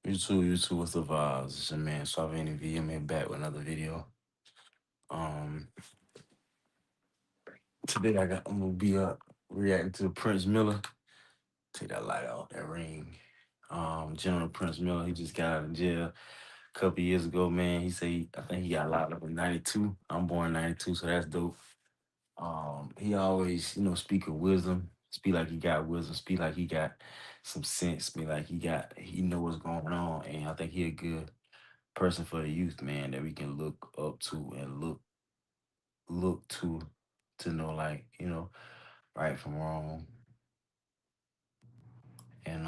YouTube, what's the vibes? It's your man SuavenyV. I'm here back with another video. Um, Today I'm gonna be reacting to Prince Miller. Take that light off that ring. General Prince Miller, he just got out of jail a couple years ago, man. I think he got locked up in '92. I'm born in '92, so that's dope. He always, speak of wisdom, speak like he got wisdom, speak like he got some sense, speak like he know what's going on, and I think he a good person for the youth, man, that we can look up to and look to know, like, right from wrong. And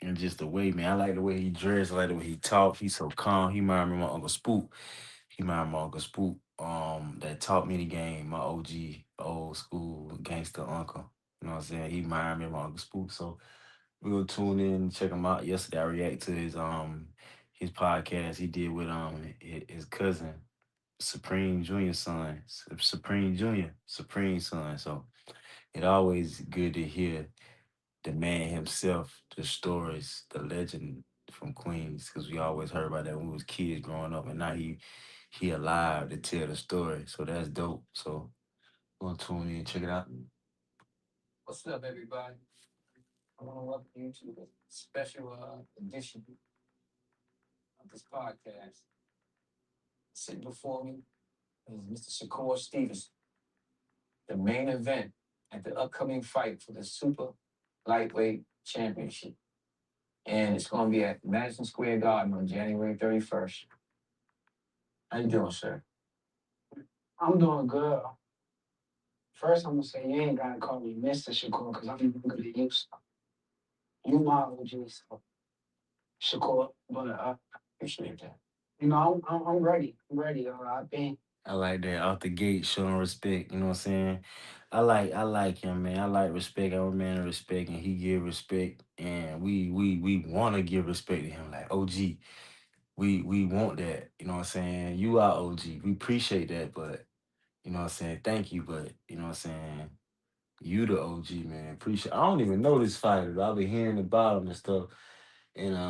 and just the way, man, I like the way he dressed, I like the way he talk. He's so calm. He remind me of my Uncle Spook. He remind me of my Uncle Spook, that taught me the game, my OG, old school gangster uncle. You know what I'm saying? He remind me of my Uncle Spook. So we'll tune in and check him out. Yesterday I react to his podcast he did with his cousin Supreme Junior son, Supreme Junior, Supreme son. So it always good to hear the man himself, the stories, the legend from Queens, because we always heard about that when we was kids growing up, and now he alive to tell the story. So that's dope. So gonna tune in, check it out. What's up, everybody? I want to welcome you to the special edition of this podcast. Sitting before me is Mr. Shakur Stevens, the main event at the upcoming fight for the Super Lightweight Championship. And it's going to be at Madison Square Garden on January 31st. How you doing, sir? I'm doing good. First, I'm gonna say you ain't gotta call me Mr. Shakur because I'm younger than you. So you my OG, so Shakur. But appreciate that. I'm ready. I'm ready. I've been. I like that out the gate, showing respect. You know what I'm saying? I like him, man. I like respect. I'm a man of respect, and he give respect, and we want to give respect to him, like OG. We want that. You know what I'm saying? You are OG. We appreciate that, but you know what I'm saying? Thank you, but you know what I'm saying? You the OG, man. Appreciate. I don't even know this fighter. I've been hearing about him and stuff, and I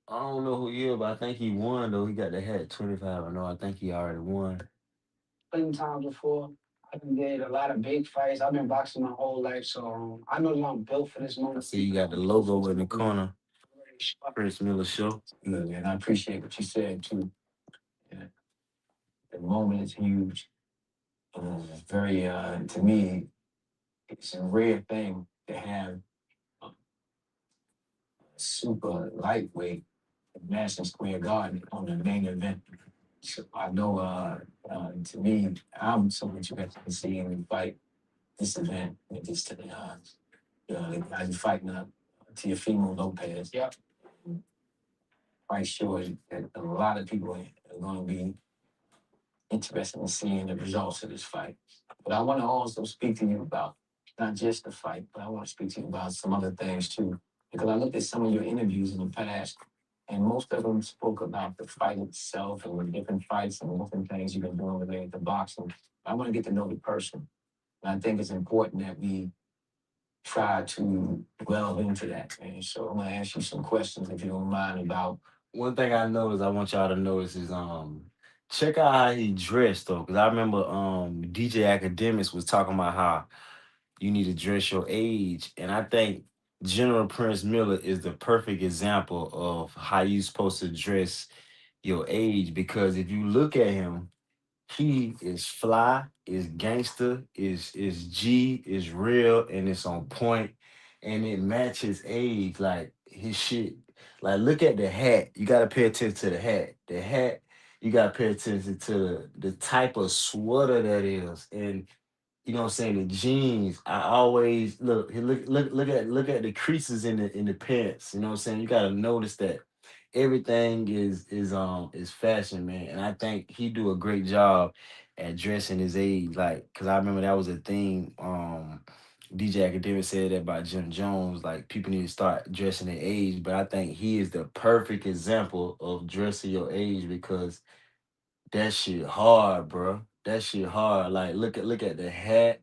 don't know who he is, but I think he won though. He got the hat 25. I know. I think he already won. Plenty times before. I done did a lot of big fights. I've been boxing my whole life, so I know that I'm built for this moment. I see you got the logo in the corner. Prince Miller Show. Look, and I appreciate what you said too. Yeah. The moment is huge. Very, to me, it's a rare thing to have a super lightweight at Madison Square Garden on the main event. So I know, to me, I'm so interested in seeing you fight this event with this, how you fighting to your female Lopez. Yep. Quite sure that a lot of people are going to be interested in seeing the results of this fight. But I want to also speak to you about not just the fight, but I want to speak to you about some other things too. Because I looked at some of your interviews in the past, and most of them spoke about the fight itself and the different fights and different things you've been doing related to boxing. I want to get to know the person. And I think it's important that we try to delve into that. And so I'm going to ask you some questions, if you don't mind, about. One thing I noticed, I want y'all to notice is check out how he dressed though, because I remember DJ Academics was talking about how you need to dress your age, and I think General Prince Miller is the perfect example of how you supposed to dress your age, because if you look at him, he is fly, is gangster, is G, is real, and it's on point, and it matches age. Like his shit. Like look at the hat. You gotta pay attention to the hat. The hat. You gotta pay attention to the type of sweater that is, and you know what I'm saying, the jeans. I always look at the creases in the pants. You know what I'm saying. You gotta notice that everything is fashion, man. And I think he do a great job at dressing his age. Like, cause I remember that was a thing. DJ Academic said that about Jim Jones. Like, people need to start dressing their age. But I think he is the perfect example of dressing your age, because that shit hard, bro. That shit hard. Like look at the hat.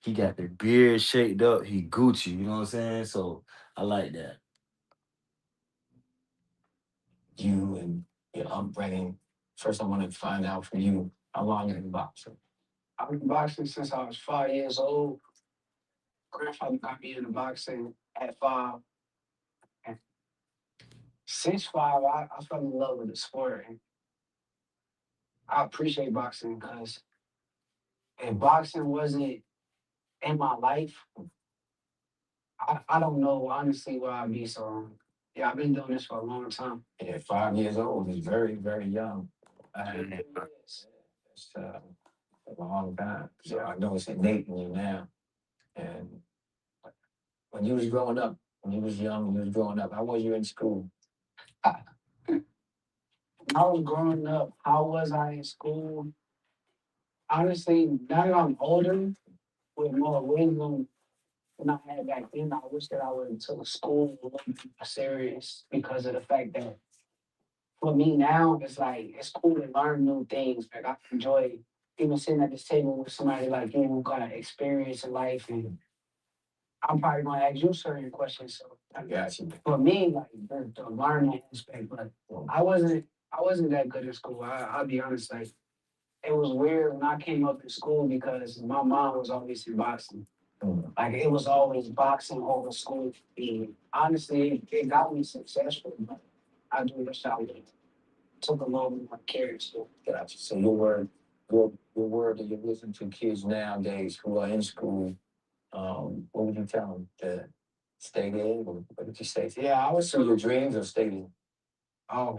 He got the beard shaped up. He Gucci. You know what I'm saying? So I like that. You and your upbringing. First, I want to find out from you how long you've been boxing. I've been boxing since I was 5 years old. Grandfather got me into boxing at 5. And since 5, I fell in love with the sport. And I appreciate boxing because if boxing wasn't in my life, I don't know honestly where I'd be. So, yeah, I've been doing this for a long time. Yeah, 5 years old is very, very young. It And really is. it's a long time. So I know it's innate in you now. And when you was growing up, when you was young, when you was growing up, how was you in school? When I was growing up, how was I in school? Honestly, now that I'm older, with more wisdom than I had back then, I wish that I would have took school a little bit more serious because of the fact that for me now, it's like it's cool to learn new things. Like I enjoy even sitting at this table with somebody like you who got experience in life, and I'm probably gonna ask you certain questions. So I got you. for me, like the learning aspect, but I wasn't that good in school. I'll be honest, like it was weird when I came up in school because my mom was always in boxing. Like it was always boxing over school. And honestly, it got me successful, but I do wish I would have took a little more care. So Gotcha. So your word that you listen to kids nowadays who are in school, what would you tell them? To stay there? Or what did you say? yeah, I was Pursue your dreams or stay there? oh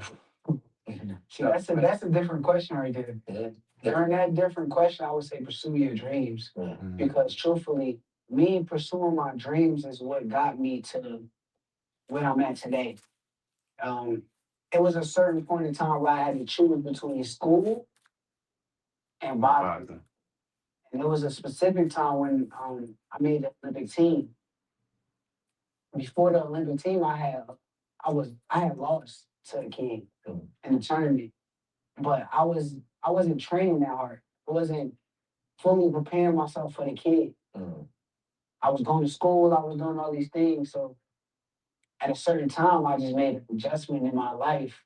see that's a different question right there. Yeah. During that different question, I would say pursue your dreams. Yeah. Because truthfully, me pursuing my dreams is what got me to where I'm at today. Um, it was a certain point in time where I had to choose between school and boxing. Boxing. And there was a specific time when I made the Olympic team. Before the Olympic team, I had lost to a kid in the tournament, but I wasn't training that hard. I wasn't fully preparing myself for the kid. Mm. I was going to school. I was doing all these things. So at a certain time, I just made an adjustment in my life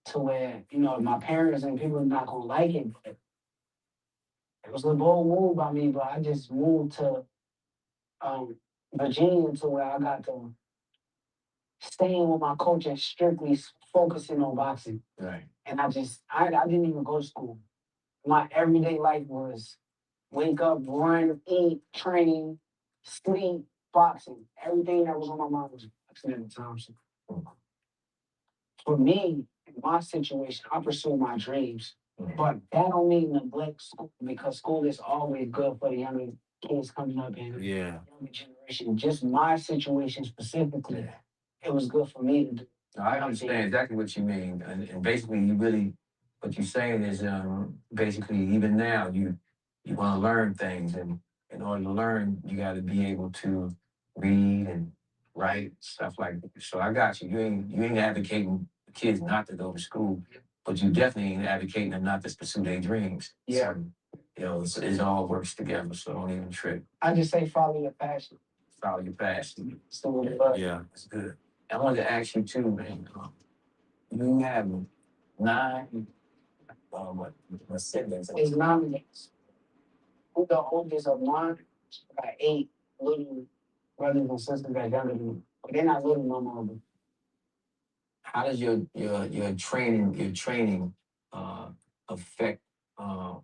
to where my parents and people are not gonna like it, but it was a bold move by me. But I just moved to um, Virginia to where I got to staying with my coach and strictly focusing on boxing. Right. And I didn't even go to school. My everyday life was wake up, run, eat, train, sleep, boxing. Everything that was on my mind was boxing at the time. So for me, in my situation, I pursue my dreams. But that don't mean neglect school because school is always good for the younger kids coming up in the Yeah. younger generation. Just my situation specifically, it was good for me to do. I understand exactly what you mean, and basically, you really, what you're saying is, basically, even now, you want to learn things, and in order to learn, you got to be able to read and write stuff like that. So I got you. You ain't advocating kids not to go to school, but you definitely ain't advocating them not to pursue their dreams. Yeah. So, it all works together. So don't even trip. I just say follow your passion. Follow your passion. So Yeah. That's good. I wanted to ask you too, man. You have 9, what siblings? it's 9 years. I'm the oldest of 9. I got 8 little brothers and sisters that younger than me. But they're not little no more. But How does your training uh, affect? Uh,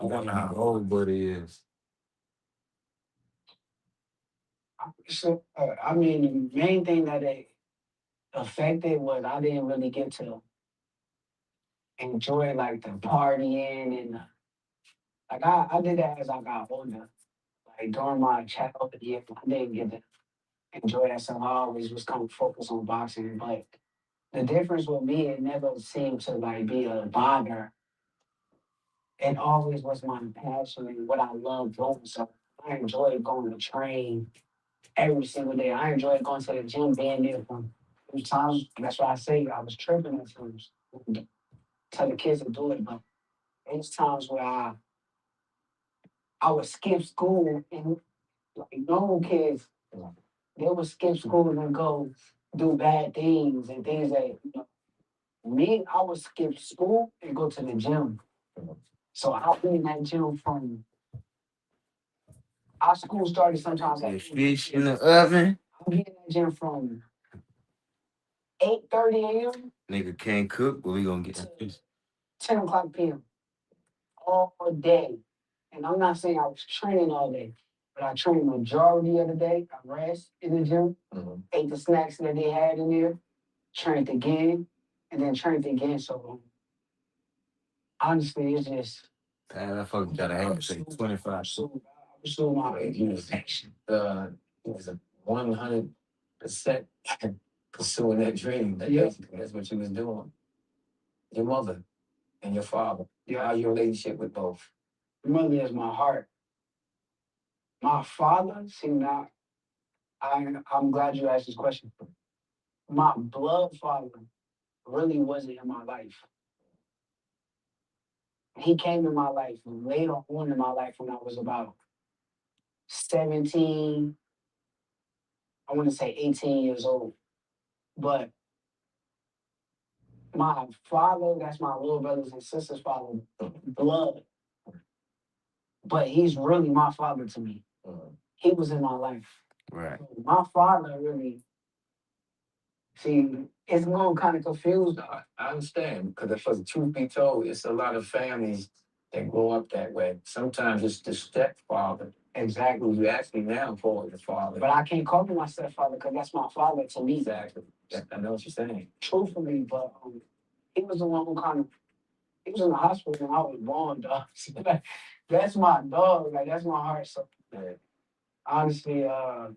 I wonder how old Buddy is. I mean, the main thing that it affected was I didn't really get to enjoy like the partying and like I did that as I got older. Like during my childhood years, I didn't get to enjoy that stuff. I always was kind of focused on boxing. But the difference with me, it never seemed to like be a bother. It always was my passion and what I love doing. So I enjoyed going to train every single day. I enjoyed going to the gym, being there from times. That's why I say I was tripping at times. Tell the kids to do it, but There's times where I would skip school and like normal kids, they would skip school and go do bad things and things that me, I would skip school and go to the gym. So I'll be in that gym from our school started sometimes at The fish in the oven. I'll be in that gym from 8:30 a.m. Nigga can't cook, but we gonna get that fish. 10 o'clock p.m. all day. And I'm not saying I was training all day, but I trained majority of the day. I rest in the gym, ate the snacks that they had in there, trained again, and then trained again. So honestly, it's just Man, that fucking gotta have say 25. I pursue my He was a 100% pursuing that dream. That's what you was doing. Your mother and your father. How your relationship with both? Mother is my heart. My father, see now, I'm glad you asked this question. My blood father really wasn't in my life. He came in my life later on in my life when I was about 17, I want to say 18 years old. But my father, that's my little brothers and sisters' father, blood. But he's really my father to me. He was in my life. Right. My father really, see, it's going to kind of confuse. I understand, because if the truth be told, it's a lot of families that grow up that way. Sometimes it's the stepfather. Exactly. You actually now call it the father. But I can't call him my stepfather because that's my father to me. Exactly. I know what you're saying. Truthfully, but he was the one who kind of, he was in the hospital when I was born, dog. So, like, that's my dog. Like, that's my heart. So, Yeah. honestly, yeah,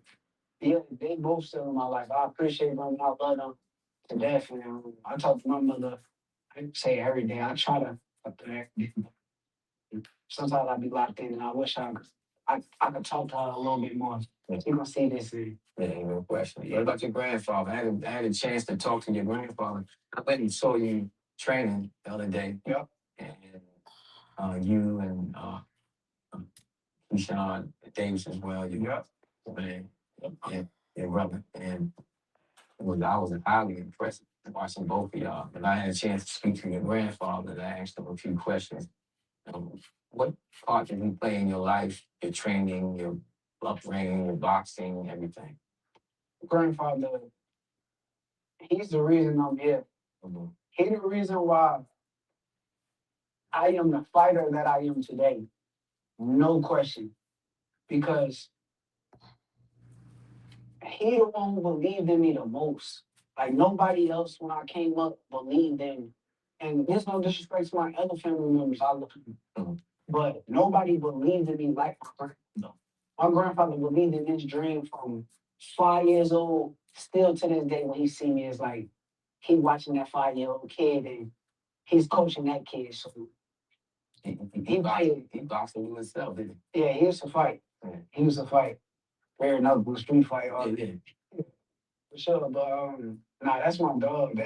they both still in my life. I appreciate them. I love them to death. And I talk to my mother, I say every day. I try to, sometimes I be locked in and I wish I could talk to her a little bit more. You're going to see this thing. Yeah, no question. What about your grandfather? I had a chance to talk to your grandfather. I went and saw you training the other day. Yep. And you and Keyshawn Davis as well. Yep. Man, and your brother. And I was highly impressed watching both of y'all. But I had a chance to speak to your grandfather and I asked him a few questions. Um, what part did he play in your life, your training, your upbringing, your boxing, everything? Grandfather, he's the reason I'm here. Mhm. He's the reason why I am the fighter that I am today. No question. Because he the one who believed in me the most. Like nobody else when I came up believed in. And there's no disrespect to my other family members. But nobody believed in me like my grandfather. My grandfather believed in this dream from 5 years old, still to this day when he see me, it's like he watching that 5-year-old kid and he's coaching that kid. So He boxing you himself, didn't yeah, he used to fight. Yeah. He used to fight. Fair enough, but street fight all he? day. For sure. But nah, that's my dog.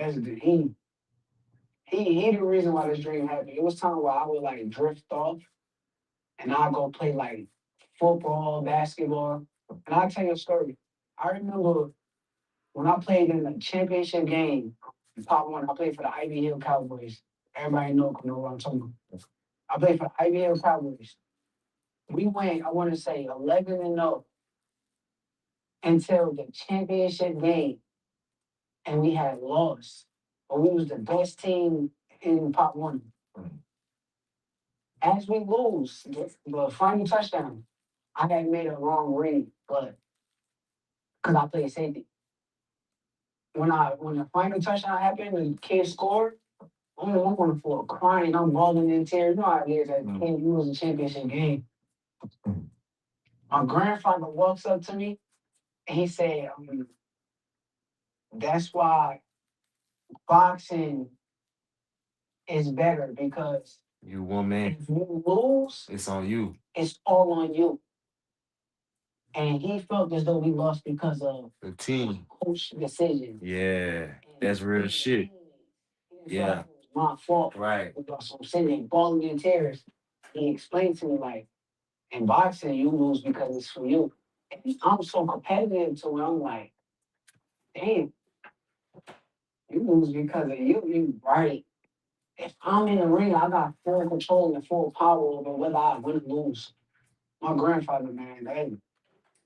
He the reason why this dream happened. It was time where I would like drift off and I'd go play like football, basketball. And I'll tell you a story. I remember when I played in the championship game, in Pop One, I played for the Ivy Hill Cowboys. Everybody know what I'm talking about. I played for the Ivy Hill Cowboys. We went, I want to say 11-0 until the championship game, and we had lost. But we was the best team in Pop One. As we lose the final touchdown, I had made a wrong read, but because I played safety. When the final touchdown happened, the kid scored. I'm on the floor crying. I'm bawling in tears. You know how it is. That kid, you was a championship game. My grandfather walks up to me and he said, "That's why boxing is better because You one man. if you lose, It's on you. it's all on you." And he felt as though we lost because of The team. coach decision. Yeah. That's real shit. Yeah. my fault. Right. So I'm sitting there balling in tears. He explained to me like, in boxing, you lose because it's for you. And I'm so competitive to where I'm like, damn, you lose because of you. You right. If I'm in the ring, I got full control and full power over whether I win or lose. My grandfather, man,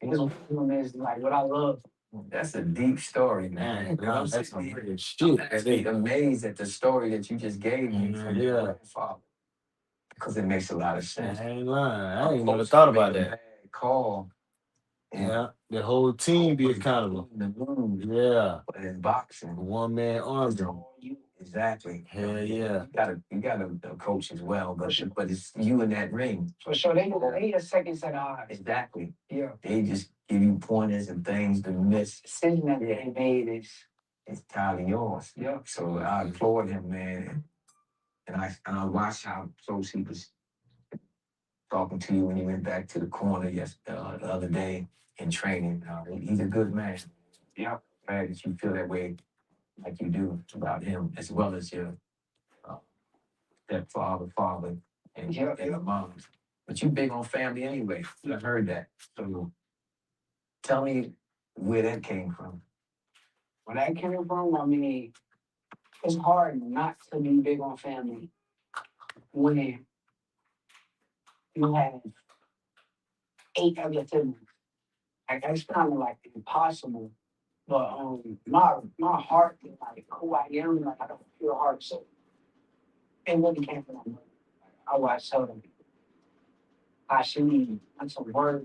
his wisdom is like what I love. That's a deep story, man. Man, that's some real shit. I'm actually amazed at the story that you just gave me from your grandfather, because it makes a lot of sense. I ain't lying. I ain't never thought about that. Bad call. Yeah, the whole team be accountable. Yeah, But in boxing, one man army. Exactly. Hell yeah. You got a coach as well, but it's you in that ring. For sure, they need a second set of eyes. Exactly. Yeah. They just give you pointers and things to miss. Decision that they made is it's entirely yours. Yeah. So I applaud him, man. And I watched how close he was talking to you when he went back to the corner the other day in training. He's a good man. Yeah. Glad that you feel that way like you do about him, as well as your stepfather, father, and your mom. But you big on family anyway. I heard that. So tell me where that came from. Where that came from, I mean, it's hard not to be big on family when you have 8 other siblings. Like that's kind of like impossible. But my heart is like who I am, like I don't feel heart, so it really came from my mother. I watched her. I should need some work.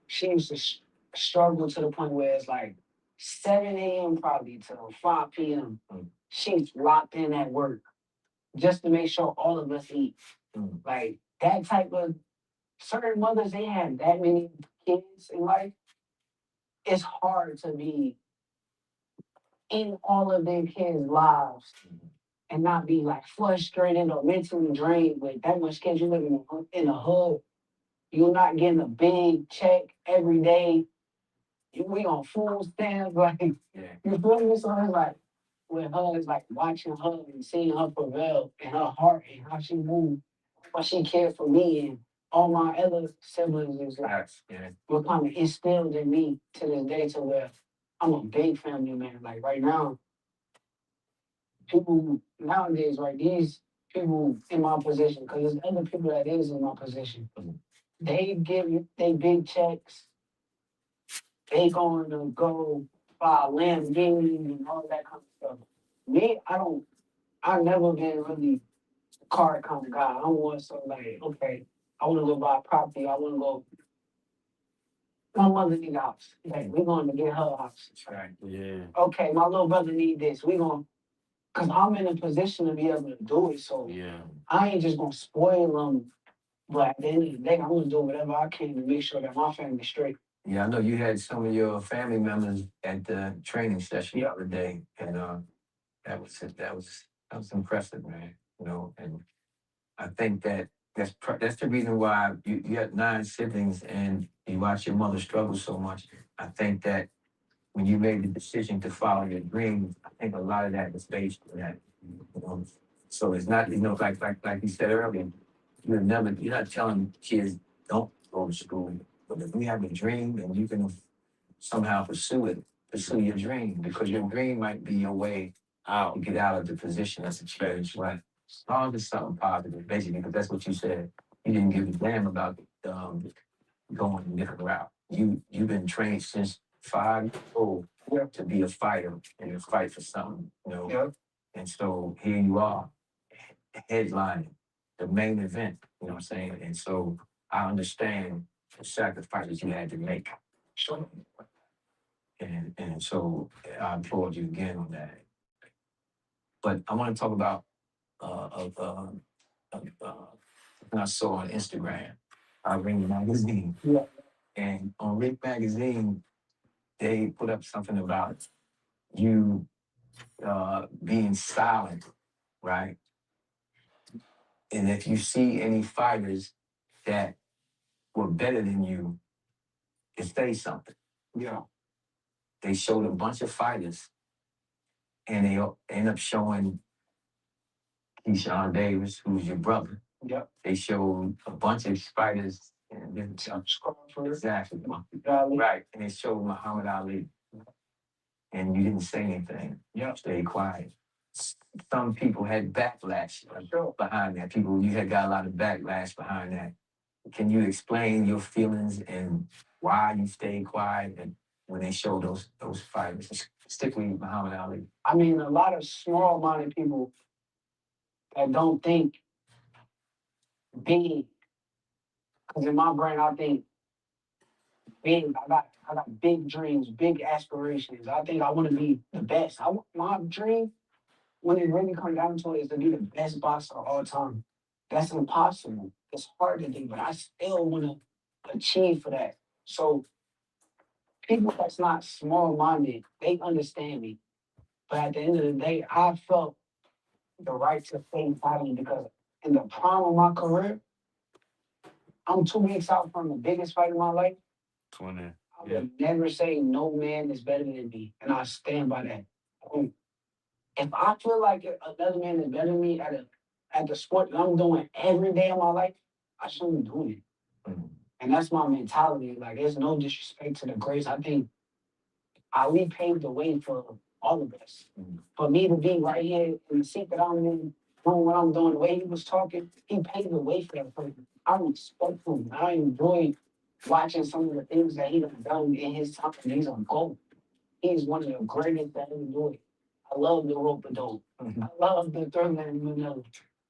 She used to struggle to the point where it's like 7 a.m. probably till 5 p.m. She's locked in at work just to make sure all of us eat. Like that type of certain mothers, they have that many kids in life. It's hard to be in all of their kids' lives and not be like frustrated or mentally drained with that much kids. You live in a hood. You're not getting a big check every day. We on food stamps, like you feel me? So it's like with her, it's like watching her and seeing her prevail and her heart and how she moved, what she cared for me and all my other siblings is like were kind of instilled in me to this day to where I'm a big family man. Like right now, people nowadays, right, these people in my position, because there's other people that is in my position, they give you they big checks, they going to go buy a Lamborghini and all that kind of stuff. Me, I've never been really a car kind of guy. I'm more so like, okay, I want to go buy property. I want to go, my mother need a house. Like, we're going to get her a house. Right. Yeah. Okay, my little brother need this. We're going, because I'm in a position to be able to do it. So Yeah. I ain't just going to spoil them. But at the end of the day, I'm going to do whatever I can to make sure that my family's straight. Yeah, I know you had some of your family members at the training session the other day, and that was impressive, man. You know, and I think that's the reason why you had 9 siblings and you watch your mother struggle so much. I think that when you made the decision to follow your dreams, I think a lot of that was based on that. You know? So it's not, like you said earlier, you're not telling kids don't go to school. But if you have a dream and you can somehow pursue your dream, because your dream might be your way out to get out of the position as a change. Right. As long as it's something positive, basically, because that's what you said. You didn't give a damn about going a different route. You've been trained since 5 years old to be a fighter and to fight for something, you know. Yep. And so here you are, headlining the main event, you know what I'm saying? And so I understand the sacrifices you had to make. Sure. And so I applaud you again on that. But I want to talk about I saw on Instagram, Ring Magazine. Yeah. And on Ring Magazine, they put up something about you being silent, right? And if you see any fighters that were better than you, to say something. Yeah. They showed a bunch of fighters, and they end up showing Keyshawn Davis, who's your brother. Yep. They showed a bunch of fighters, and then exactly, right, and they showed Muhammad Ali, and you didn't say anything. Yep. Stay quiet. Some people had backlash behind that. People, you had got a lot of backlash behind that. Can you explain your feelings and why you stayed quiet and when they showed those fighters, particularly Muhammad Ali? I mean, a lot of small-minded people that don't think big, because in my brain, I think big. I got big dreams, big aspirations. I think I want to be the best. My dream, when it really comes down to it, is to be the best boxer of all time. That's impossible. It's hard to do, but I still want to achieve for that. So people that's not small-minded, they understand me. But at the end of the day, I felt the right to stay fighting because in the prime of my career, I'm 2 weeks out from the biggest fight of my life. 20. I would never say no man is better than me, and I stand by that. If I feel like another man is better than me at the sport that I'm doing every day of my life, I shouldn't be doing it. And that's my mentality. Like, there's no disrespect to the greats. I think Ali paved the way for all of us. For me to be right here in the seat that I'm in, doing what I'm doing, the way he was talking, he paved the way for that person. I respect him. I enjoy watching some of the things that he done in his time. He's a GOAT. He's one of the greatest that ever do it. I love the rope a dope. I love the Thurman Manila.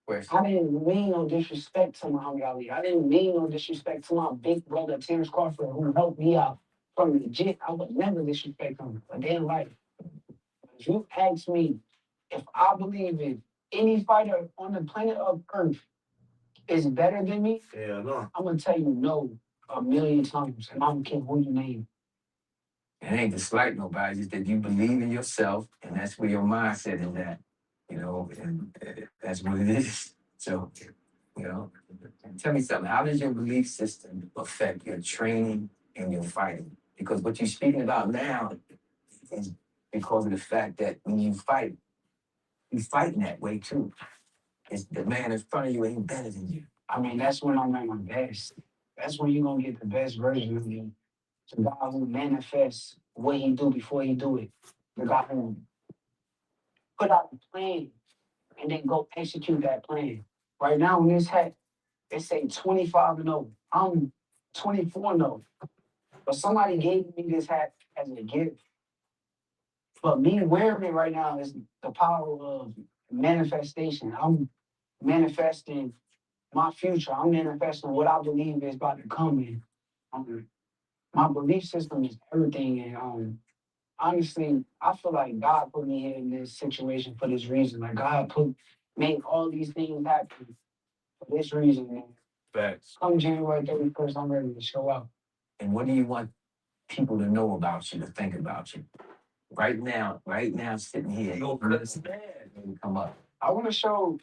I didn't mean no disrespect to Muhammad Ali. I didn't mean no disrespect to my big brother Terrence Crawford, who helped me out from the jit. I would never disrespect him a day in life. If you ask me if I believe in any fighter on the planet of Earth is better than me, No. I'm gonna tell you no a million times, and I don't care who you name. It ain't to slight nobody, just that you believe in yourself, and that's where your mindset is at. And that's what it is. So, you know, tell me something. How does your belief system affect your training and your fighting? Because what you're speaking about now is because of the fact that when you fighting that way too. It's the man in front of you ain't better than you. I mean, that's when I'm at my best. That's when you're gonna get the best version of me. The guy who manifests what he do before he do it. The guy who put out the plan and then go execute that plan. Right now in this hat, they say 25 and 0. I'm 24 and 0. But somebody gave me this hat as a gift. But me wearing it right now is the power of manifestation. I'm manifesting my future. I'm manifesting what I believe is about to come in. My belief system is everything. And honestly, I feel like God put me here in this situation for this reason. Like God made all these things happen for this reason. And Facts. come January 31st, I'm ready to show up. And what do you want people to know about you, to think about you? Right now, sitting here. Come up. I want to show,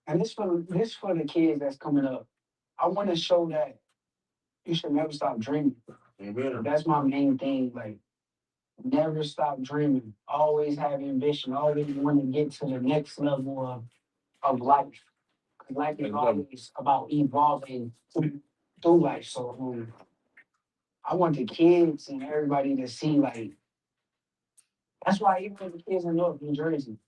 and this for the kids that's coming up. I want to show that you should never stop dreaming. Amen. That's my main thing. Like, never stop dreaming. Always have ambition. Always want to get to the next level of life. 'Cause life is always about evolving through life. So I want the kids and everybody to see, like, that's why even the kids in North New Jersey,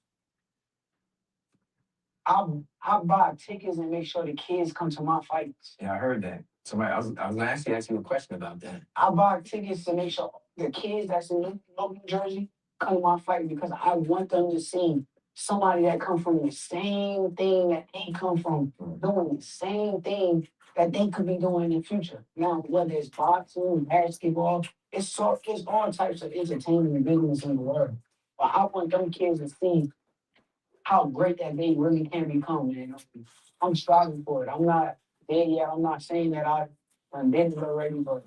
I buy tickets and make sure the kids come to my fights. Yeah, I heard that. Somebody, I was gonna actually ask you a question about that. I buy tickets to make sure the kids that's in North New Jersey come to my fight because I want them to see somebody that come from the same thing that they come from, doing the same thing that they could be doing in the future. Now, whether it's boxing, basketball, it's all types of entertainment and business in the world. But I want them kids to see how great that they really can become, man. I'm striving for it. I'm not there yet. I'm not saying that I'm did it already, but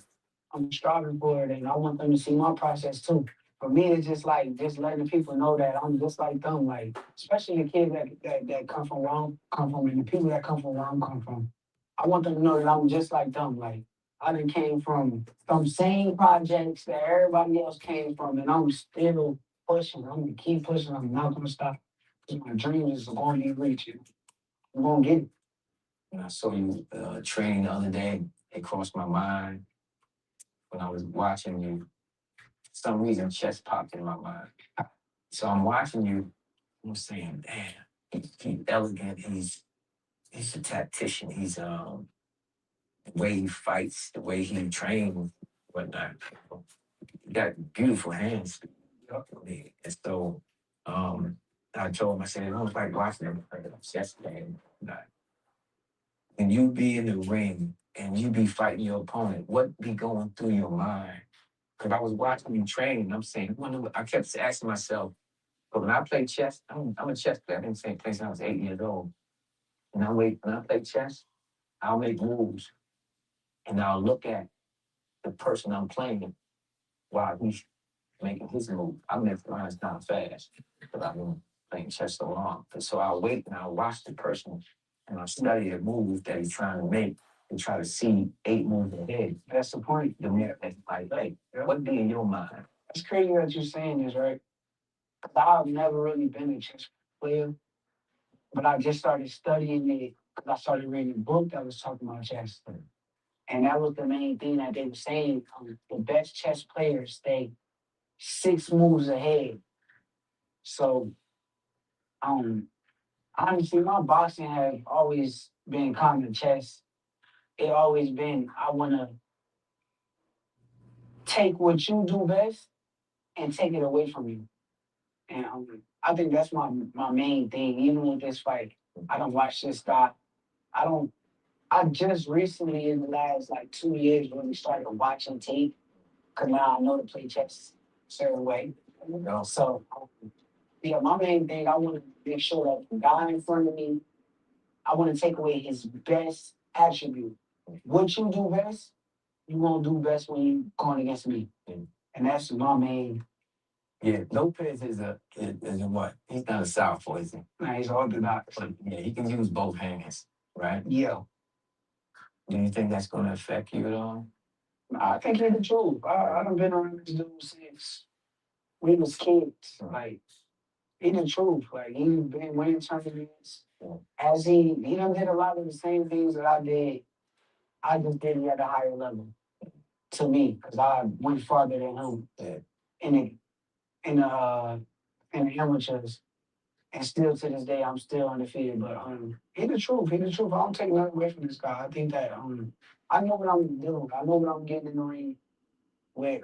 I'm striving for it, and I want them to see my process too. For me, it's just like just letting people know that I'm just like them, like especially the kids that come from where I'm come from, and the people that come from where I'm come from. I want them to know that I'm just like them. Like I done came from same projects that everybody else came from, and I'm still pushing. I'm gonna keep pushing. I'm not gonna stop. 'Cause my dream is going to be reaching. I'm gonna get it. And I saw you training the other day. It crossed my mind when I was watching you. For some reason, chess popped in my mind. So I'm watching you. I'm saying, damn, he's elegant. He's a tactician. He's the way he fights, the way he trains, whatnot. He got beautiful hands. And so I told him, I said, it was like watching him yesterday. When you be in the ring and you be fighting your opponent, what be going through your mind? Because I was watching you train, and I'm saying, I kept asking myself, but when I play chess, I'm a chess player. I've been playing since I was 8 years old. And when I play chess, I'll make moves and I'll look at the person I'm playing while he's making his move. I make mine kind of fast because I've been playing chess so long. And so I'll wait and I'll watch the person and I'll study the moves that he's trying to make and try to see 8 moves ahead. That's the point. The move that's like, hey, what be in your mind? It's crazy that you're saying this, right? 'Cause I've never really been a chess player, but I just started studying it because I started reading a book that was talking about chess. And that was the main thing that they were saying. The best chess players stay 6 moves ahead. So, um, honestly, my boxing has always been kind of chess. It always been, I want to take what you do best and take it away from you. And I think that's my main thing. Even with this fight, I don't watch this guy. I don't. I just recently, in the last like 2 years, really started watching tape because now I know to play chess a certain way. So, yeah, my main thing, I want to make sure that the guy in front of me, I want to take away his best attribute. What you do best, you won't do best when you going against me. And that's my main. Yeah, Lopez is a what? He's not a southpaw, is he? Nah, he's orthodox. But yeah, he can use both hands, right? Yeah. Do you think that's going to affect you at all? I think he's the truth. I done been around this dude since we was kids. Like, he the truth. Like, he been winning tournaments. As he done did a lot of the same things that I did. I just did it at a higher level to me because I went farther than him in the in the in the amateurs. And still to this day, I'm still undefeated. But he the truth. He the truth. I don't take nothing away from this guy. I think that I know what I'm doing. I know what I'm getting in the ring with.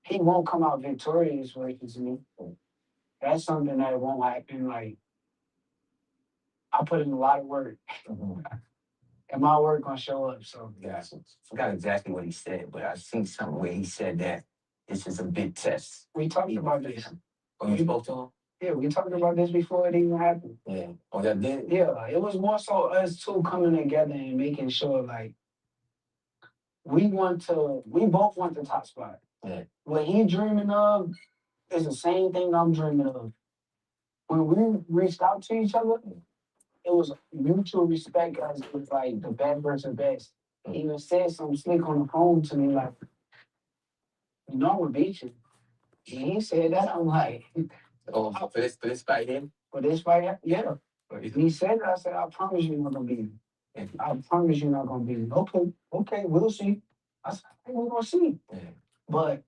He won't come out victorious versus me. That's something that won't happen. Like, I put in a lot of work, and my work gonna show up. So Yeah, I forgot exactly what he said, but I seen something where he said that this is a big test. we talked about this. Oh, you spoke to him? Yeah, we talked about this before it even happened. Yeah. Oh, that did? Yeah, it was more so us two coming together and making sure like we both want the top spot. Yeah. What he dreaming of is the same thing I'm dreaming of. When we reached out to each other, it was mutual respect as it was like the best versus best. He even said something slick on the phone to me like, you know I'm gonna beat you. And he said that, I'm like, Oh, for this fight here? for this fight, yeah. He said that, I said, I promise you not gonna beat me. I promise you're not gonna beat me. Okay, we'll see. I said, I think we're gonna see. Yeah. But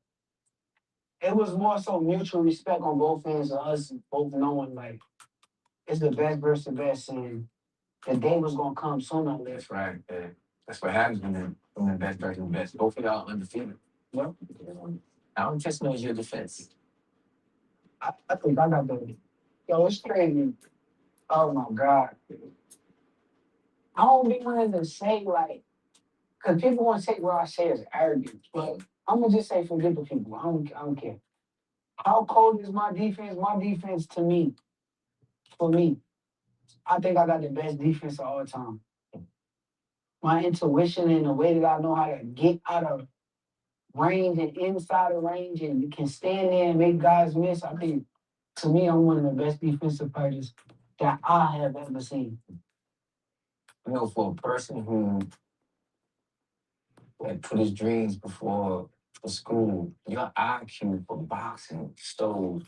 it was more so mutual respect on both ends of us both knowing like it's the best versus the best and the day was gonna come sooner or later. That's right. Yeah. That's what happens when the best versus the best. Both of y'all undefeated. Well, I don't just know your defense. I think I got the yo, it's crazy. Oh my God. I don't be wanting to say like because people want to take what I say as arrogance, but I'm gonna just say forget the people. I don't care. How cold is my defense? My defense to me, for me, I think I got the best defense of all time. My intuition and the way that I know how to get out of range and inside of range and can stand there and make guys miss. I think to me, I'm one of the best defensive fighters that I have ever seen. You know, for a person who had put his dreams before for school, your IQ for boxing stole,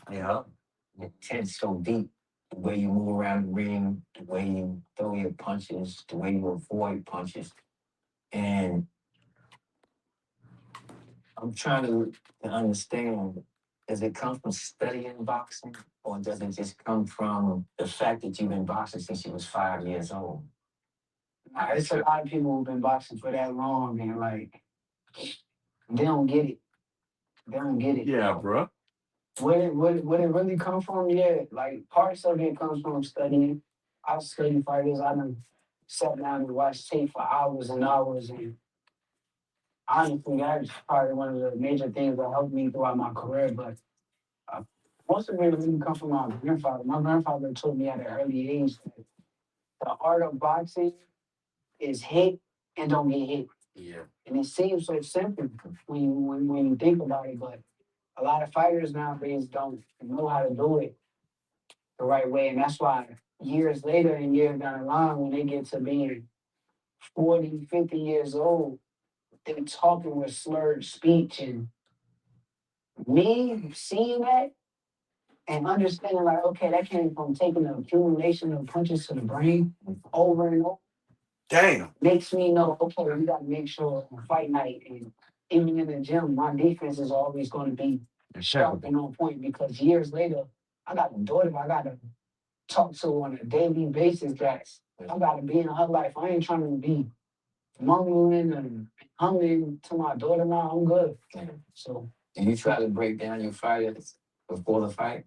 intense so deep. The way you move around the ring, the way you throw your punches, the way you avoid punches. And I'm trying to understand, does it come from studying boxing or does it just come from the fact that you've been boxing since you was 5 years old? Nah, it's a lot of people who've been boxing for that long and like they don't get it. They don't get it. Yeah, bro. Where it really come from, yeah, like parts of it comes from studying. I study fighters. I done sat down and watched tape for hours and hours, and honestly, that's probably one of the major things that helped me throughout my career. But uh, most of it really come from my grandfather. My grandfather told me at an early age that the art of boxing is hit and don't get hit. Yeah. And it seems so simple when you think about it, but a lot of fighters nowadays don't know how to do it the right way. And that's why years later and years down the line, when they get to being 40, 50 years old, they're talking with slurred speech. And me seeing that and understanding, like, okay, that came from taking the accumulation of punches to the brain over and over, Damn. makes me know, okay, we got to make sure on fight night and even in the gym, my defense is always going to be sharp and on point because years later, I got a daughter I got to talk to on a daily basis, guys. I got to be in her life. I ain't trying to be mumbling and humming to my daughter now. I'm good. So, Do you try to break down your fighters before the fight?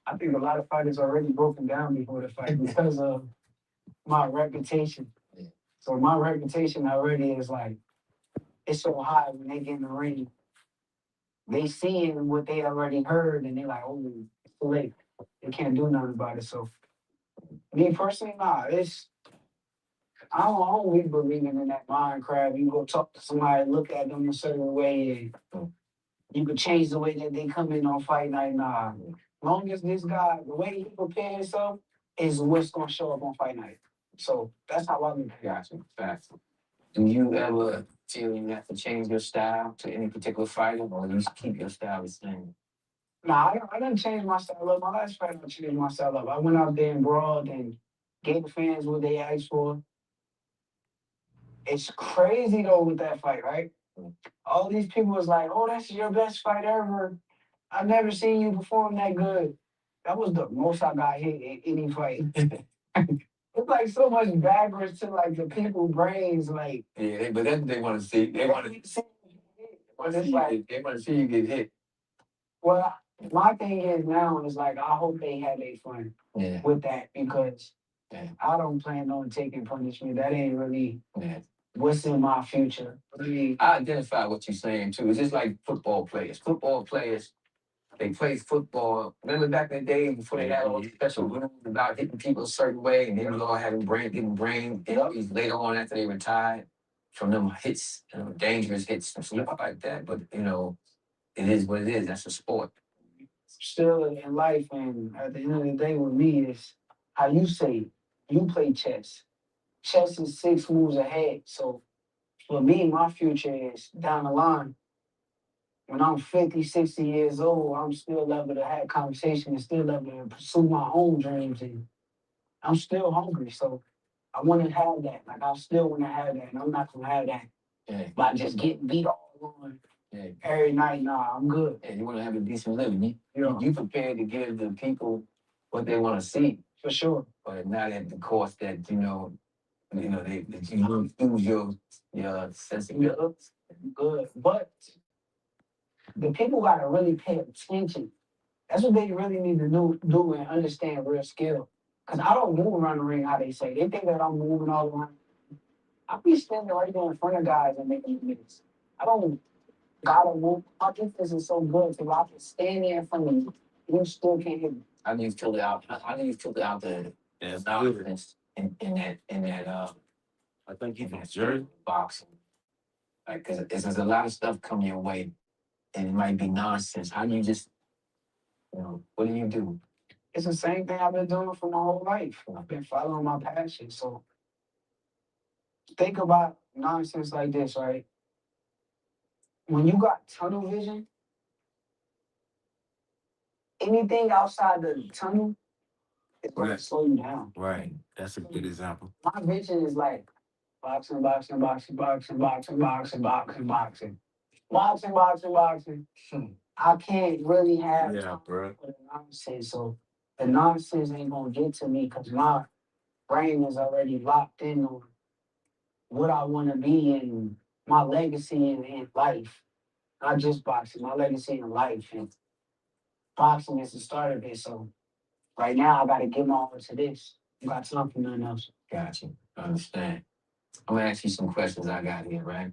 I think a lot of fighters already broken down before the fight because of my reputation. Yeah. So my reputation already is like it's so high when they get in the ring. They seeing what they already heard and they're like, oh, it's too late. They can't do nothing about it. So me personally, nah, it's I don't really believe in that mind crab. You go talk to somebody, look at them a certain way, and you could change the way that they come in on fight night. Nah, long as this guy, the way he prepare himself, is what's gonna show up on fight night. So that's how I look at it. Gotcha. Facts. Do you ever feel you have to change your style to any particular fighter, or you just keep your style the same? Nah, I didn't change my style up. My last fight, I changed my style up. I went out there and brawled and gave the fans what they asked for. It's crazy though with that fight, right? All these people was like, "Oh, that's your best fight ever. I've never seen you perform that good." That was the most I got hit in any fight. It's like so much backwards to like the people brains. Like, Yeah, but that's what they want to see. They want to see, want to see. They want to see you get hit. well, my thing is now is like I hope they had their fun Yeah. with that because Yeah. I don't plan on taking punishment. That ain't really Yeah. what's in my future. I identify what you're saying too. It's just like football players. Football players, they play football. Remember back in the day before they had all these special rules about hitting people a certain way, and they was all having getting brain injuries later on after they retired from them hits, dangerous hits and stuff like that. But it is what it is. That's a sport. Still in life, and at the end of the day, with me, is how you say it. You play chess. Chess is 6 moves ahead. So for me, my future is down the line. When I'm 50, 60 years old, I'm still able to have conversation and still able to pursue my own dreams. And I'm still hungry. So I want to have that. Like, I still want to have that. And I'm not going to have that by just getting beat all on every night. Nah, I'm good. And you want to have a decent living. Yeah. You prepared to give the people what they want to see. For sure. But not at the cost that, that you lose your sensibilities. Good. But the people got to really pay attention. That's what they really need to do and understand real skill. Because I don't move around the ring how they say. They think that I'm moving all around. I be standing right there in front of guys and making minutes. I don't gotta move. My defense is so good so I can stand there in front of you. You still can't hit me. I need to filter out. I need to filter out the confidence in that. I think he's in from that Jersey. boxing. Like, cause there's a lot of stuff coming your way, and it might be nonsense. How do you just, what do you do? It's the same thing I've been doing for my whole life. I've been following my passion. So think about nonsense like this, right? when you got tunnel vision, anything outside the tunnel is going to Right. slow you down. Right. That's a good example. My vision is like boxing, boxing, boxing, boxing, boxing, boxing, boxing, boxing, boxing, boxing, boxing. I can't really have Yeah, time bro. for the nonsense. So the nonsense ain't gonna get to me because my brain is already locked in on what I want to be and my legacy in life. Not just boxing, my legacy in life. And boxing is the start of it. So right now, I got to get my all to this. I got time for nothing else. Gotcha. I understand. I'm gonna ask you some questions I got here, right?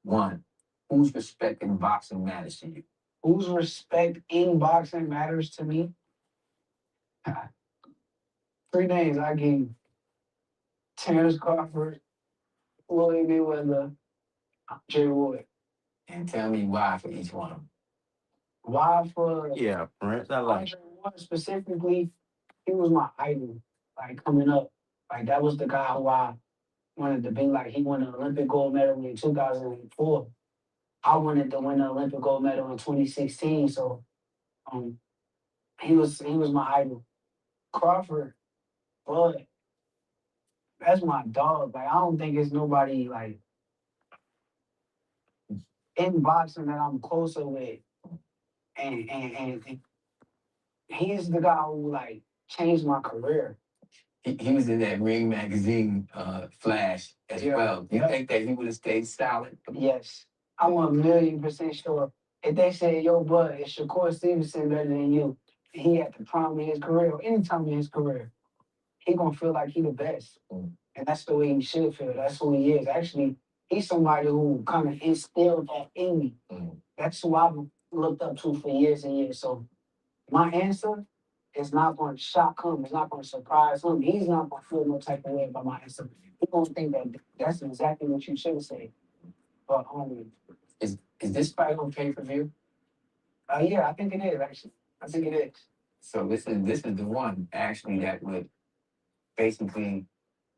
One, whose respect in boxing matters to you? Whose respect in boxing matters to me? Three names I gave: Terrence Crawford, Floyd Mayweather, Jay Wood. And tell me why for each one of them. Why for Yeah, Prince. I like. Andre Ward specifically? He was my idol. Like coming up, like that was the guy who I wanted to be like. He won an Olympic gold medal in 2004. I wanted to win an Olympic gold medal in 2016. So um, he was my idol. Crawford, but that's my dog. Like I don't think it's nobody like in boxing that I'm closer with, and he's the guy who like changed my career. He was in that Ring magazine flash as well. You think that he would have stayed solid? Yes, I'm 1,000,000% sure. If they say, "Yo, bud, is Shakur Stevenson better than you?" And he at the prime of his career, or any time in his career, he gonna feel like he the best, and that's the way he should feel. That's who he is. Actually, he's somebody who kind of instilled that in me. That's who I've looked up to for years and years. So my answer is not going to shock him. It's not going to surprise him. He's not going to feel no type of way about my answer. He's going to think that that's exactly what you should say. But Is this fight on pay-per-view? Yeah, I think it is actually. I think it is. So this is the one actually that would basically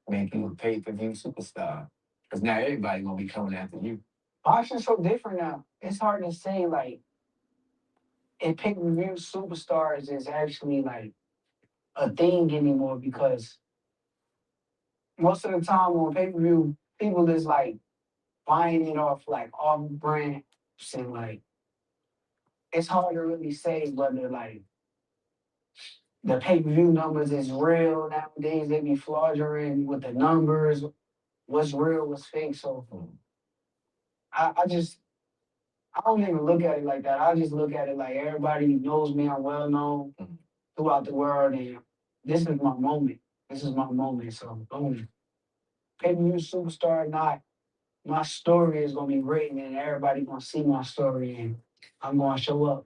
make you a pay-per-view superstar. Because now everybody gonna be coming after you. Boxing's so different now. It's hard to say like if pay-per-view superstars is actually like a thing anymore because most of the time on pay-per-view, people is like buying it off like off brand and like it's hard to really say whether like the pay-per-view numbers is real nowadays. They be flattering with the numbers, what's real, what's fake. So I don't even look at it like that. I just look at it like everybody knows me. I'm well known throughout the world, and this is my moment. This is my moment. So boom, pay-per-view superstar, not my story is gonna be written, and everybody gonna see my story, and I'm gonna show up.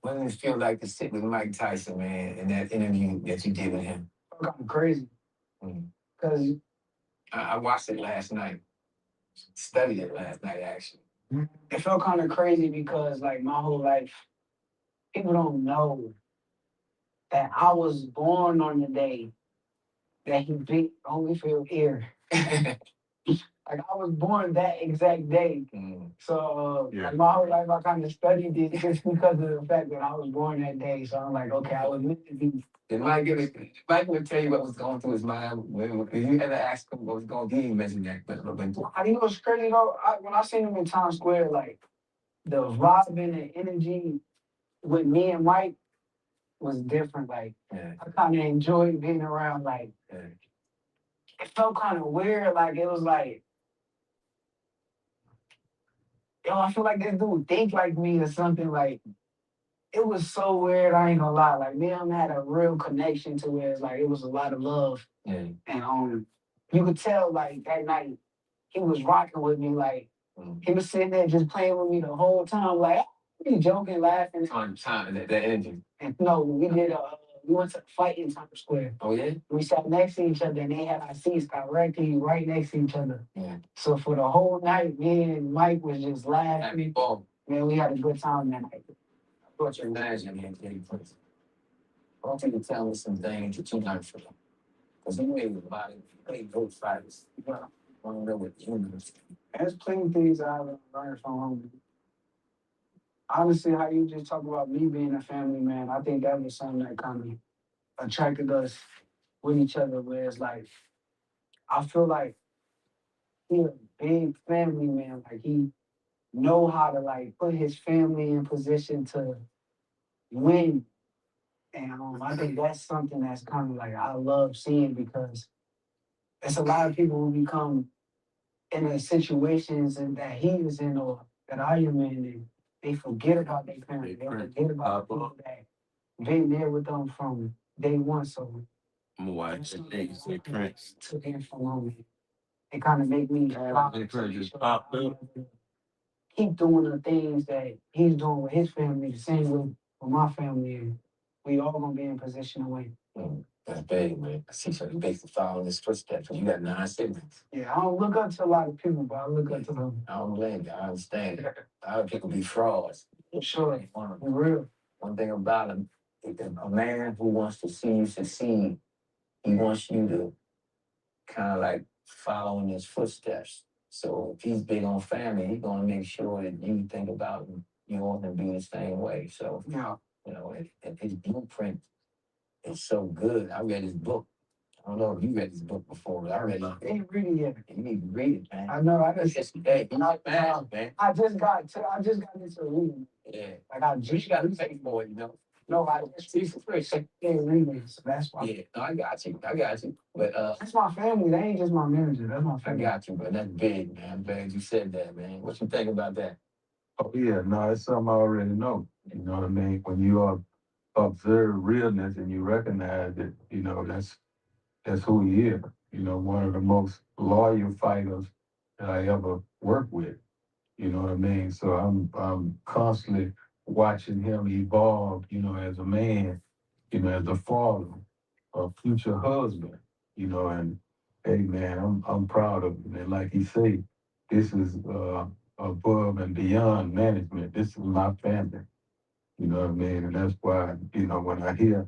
What does it feel like to sit with Mike Tyson, man, in that interview that you did with him? I'm crazy because I watched it last night. Studied it last night, actually. it felt kind of crazy because like my whole life, people don't know that I was born on the day that he beat Holyfield ear. Like I was born that exact day. So like my whole life I kind of studied it just because of the fact that I was born that day. So I'm like, okay, I was meant to be. Did Mike would tell you what was going through his mind when you ever asked him what was going on? He didn't mention that, but You know what's crazy though? When I seen him in Times Square, like the vibe and the energy with me and Mike was different. Like I kind of enjoyed being around. Like it felt kind of weird. Like it was like, yo, I feel like this dude think like me or something. Like it was so weird. I ain't gonna lie. Like me and him had a real connection to where it's like it was a lot of love. And you could tell like that night he was rocking with me. Like he was sitting there just playing with me the whole time. Like we joking, laughing. Time that energy. And no, we went to the fight in Times Square. Oh yeah. We sat next to each other and they had our seats directly right next to each other. Yeah. So for the whole night, me and Mike was just laughing. Man, we had a good time that night. I thought you imagine him getting place. I want you to tell me some things that you learned from him. Because he made a lot of great ghost fighters. I want to know what you know. There's plenty of things I learned from home. Honestly, how you just talk about me being a family man, I think that was something that kind of attracted us with each other. Where it's like I feel like he a big family man. Like he know how to like put his family in position to win. And I think that's something that's kind of like I love seeing because it's a lot of people who become in the situations and that he is in or that I am in, and they forget about their family. They forget about the people that been there with them from day one. So I'm gonna watch that's that something nigga that say I kind of Prince. took in from home. It kind of make me proud Big to Prince make just sure that popped up. keep doing the things that he's doing with his family, the same with my family, and we all gonna be in position to win. That's big, man. I see, so you basically following his footsteps. You got 9 siblings. Yeah, I don't look up to a lot of people, but I look up to them. I don't blame you. I understand. A lot of people be frauds. For sure, One, for real. one thing about him, a man who wants to see you succeed, he wants you to kind of like follow in his footsteps. So if he's big on family, he's gonna make sure that you think about you want to be the same way. So Yeah, and his blueprint is so good. I read his book. I don't know if you read this book before, but I read it. I ain't reading yet. You need to read it, man. I know. Hey, you're not bad, man. I just got into reading. Yeah. Like I But just you got to pay for it, you know. no, I just see for free. So reading, so that's why. Yeah, no, I got you. I got you. But That's my family. They ain't just my manager. That's my I family. got you, but that's big, man. I'm glad you said that, man. What you think about that? Oh yeah, no, it's something I already know. You know what I mean? When you observe realness and you recognize that, that's who he is. You know, one of the most loyal fighters that I ever worked with. You know what I mean? So I'm constantly watching him evolve, as a man, as a father, a future husband, and hey man, I'm proud of him. And like he say, this is above and beyond management. This is my family. You know what I mean? And that's why, when I hear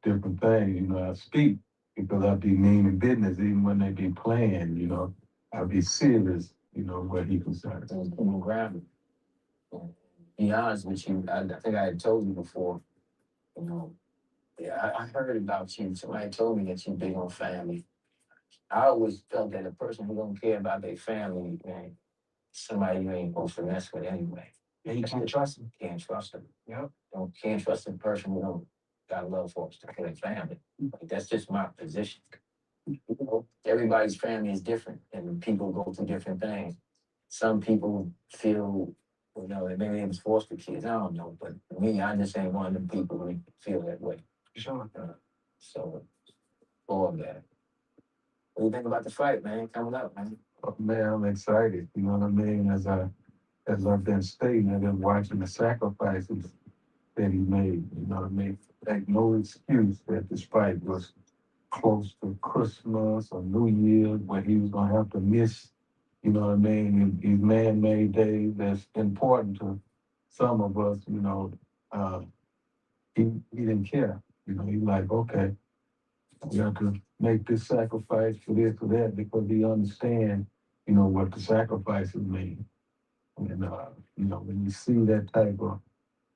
different things, I speak because I be meaning business even when they be playing, I be serious, what he concerned. Things people grab it. Be honest with you, I think I had told you before, you know, yeah, I heard about you. Somebody told me that you're big on family. I always felt that a person who don't care about their family, man, somebody you ain't supposed to mess with anyway. Yeah, you can't trust them. Can't trust them. Yep. Can't trust a person who don't got love for their family. Like, that's just my position. Everybody's family is different, and people go through different things. Some people feel, that maybe they was foster kids. I don't know, but me, I just ain't one of them people who feel that way. Sure. So, all of that. What do you think about the fight, man? Coming up, man. Oh, man, I'm excited. You know what I mean? As I've been stating, I've been watching the sacrifices that he made. You know what I mean? Like no excuse that this fight was close to Christmas or New Year's where he was gonna have to miss. You know what I mean? These man-made days that's important to some of us. Uh, he didn't care. He's like, okay, we have to make this sacrifice for this or that because he understands, what the sacrifices mean. And when you see that type of,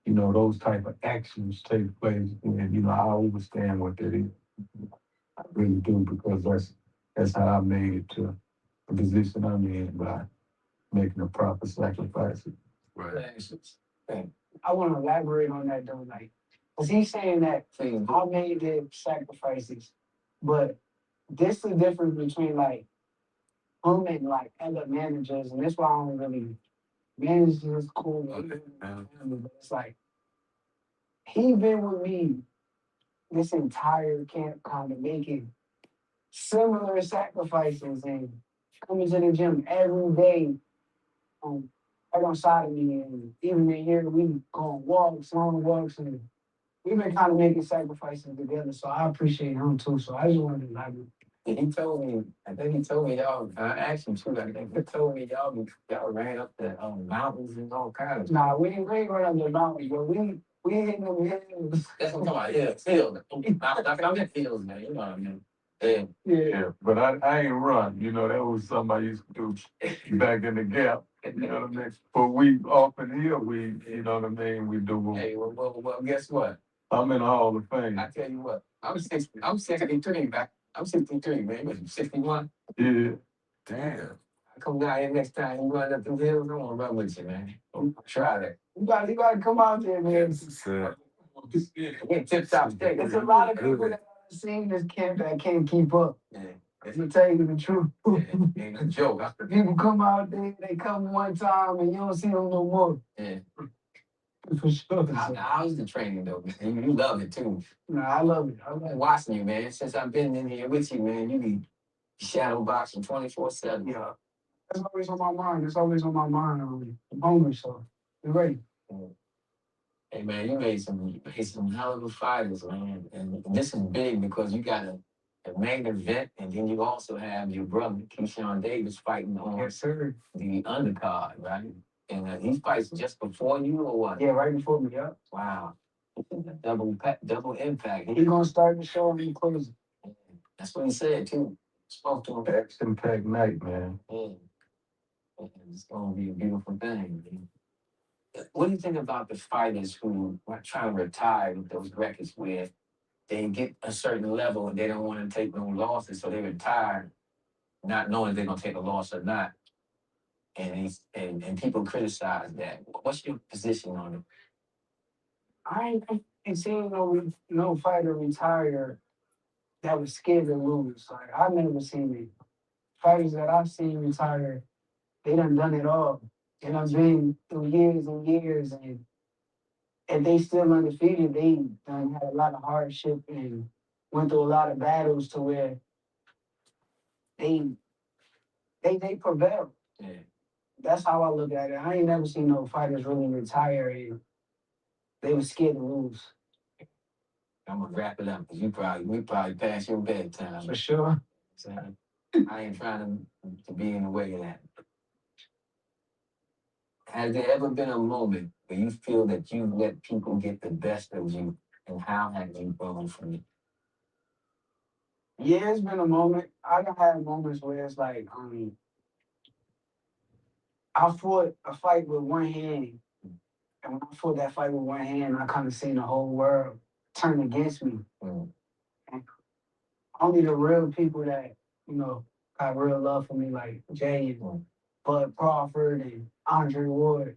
those type of actions take place, and I understand what that is. I really do because that's how I made it to the position I'm in by making the proper sacrifices. Right. I want to elaborate on that though, like, cause he's saying that I made the sacrifices, but this is the difference between like him and like other managers, and that's why I don't really managers cool, but it's like he been with me this entire camp, kind of making similar sacrifices and coming to the gym every day, um, right on side of me, and even in here we go on walks, long walks, and we've been kind of making sacrifices together, so I appreciate him too. So I just wanted to like, Yeah, he told me, I think he told me y'all, I asked him too, I think he told me y'all ran up the mountains and all kinds of nah, we ain't run up the mountains, but we hitting them hills. That's what I'm talking about. Yeah, hills. I'm in hills, man. You know what I mean? Yeah. Yeah, but I ain't run. You know, that was something I used to do back in the gap. You know what I mean? But we often here, you know what I mean? We do. Hey, well, guess what? I'm in the Hall of Fame. I tell you what, I'm 63 back. I'm 63, man. You 61? Yeah. Damn. I come down here next time. You run up them hills, I want to run with you, man. Try that. You gotta come out there, man. So, Get tip top steak. There's a lot of people that I've seen this camp that can't keep up. Yeah. I'm gonna tell you the truth. Ain't a joke. People come out there, they come one time and you don't see them no more. Yeah. For sure. How's the training though, man? You love it too. Nah, I love it. I I've love been it. watching you, man. Since I've been in here with you, man, you be shadow boxing 24/7. Yeah. That's always on my mind. It's always on my mind. I'm hungry, so be ready. Hey man, you made some hell of a fighters, man. And this is big because you got a main event, and then you also have your brother Keyshawn Davis fighting on Yes, sir. the undercard, right? And he fights just before you or what? Yeah, right before me. Yep. Wow, double impact. He gonna start the show and he close it. That's what he said too. Spoke to him. Action-packed night, man. Yeah. It's gonna be a beautiful thing. Man. What do you think about the fighters who are trying to retire with those records where they get a certain level and they don't want to take no losses, so they retire, not knowing if they're gonna take a loss or not, and people criticize that. What's your position on it? I ain't seen no fighter retire that was scared to lose. Like I've never seen it. Fighters that I've seen retire, they done it all. And I've been through years and years, and if they still undefeated, they done had a lot of hardship and went through a lot of battles to where they they prevailed. Yeah. That's how I look at it. I ain't never seen no fighters really retire and they were scared to lose. I'm gonna wrap it up because we probably past your bedtime. For sure. So, I ain't trying to be in the way of that. Has there ever been a moment where you feel that you let people get the best of you, and how have you grown from it? Yeah, it's been a moment. I done had moments where it's like, I fought a fight with one hand. And when I fought that fight with one hand, I kind of seen the whole world turn against me. Mm. And only the real people that, got real love for me, like Jay and Bud Crawford and Andre Ward,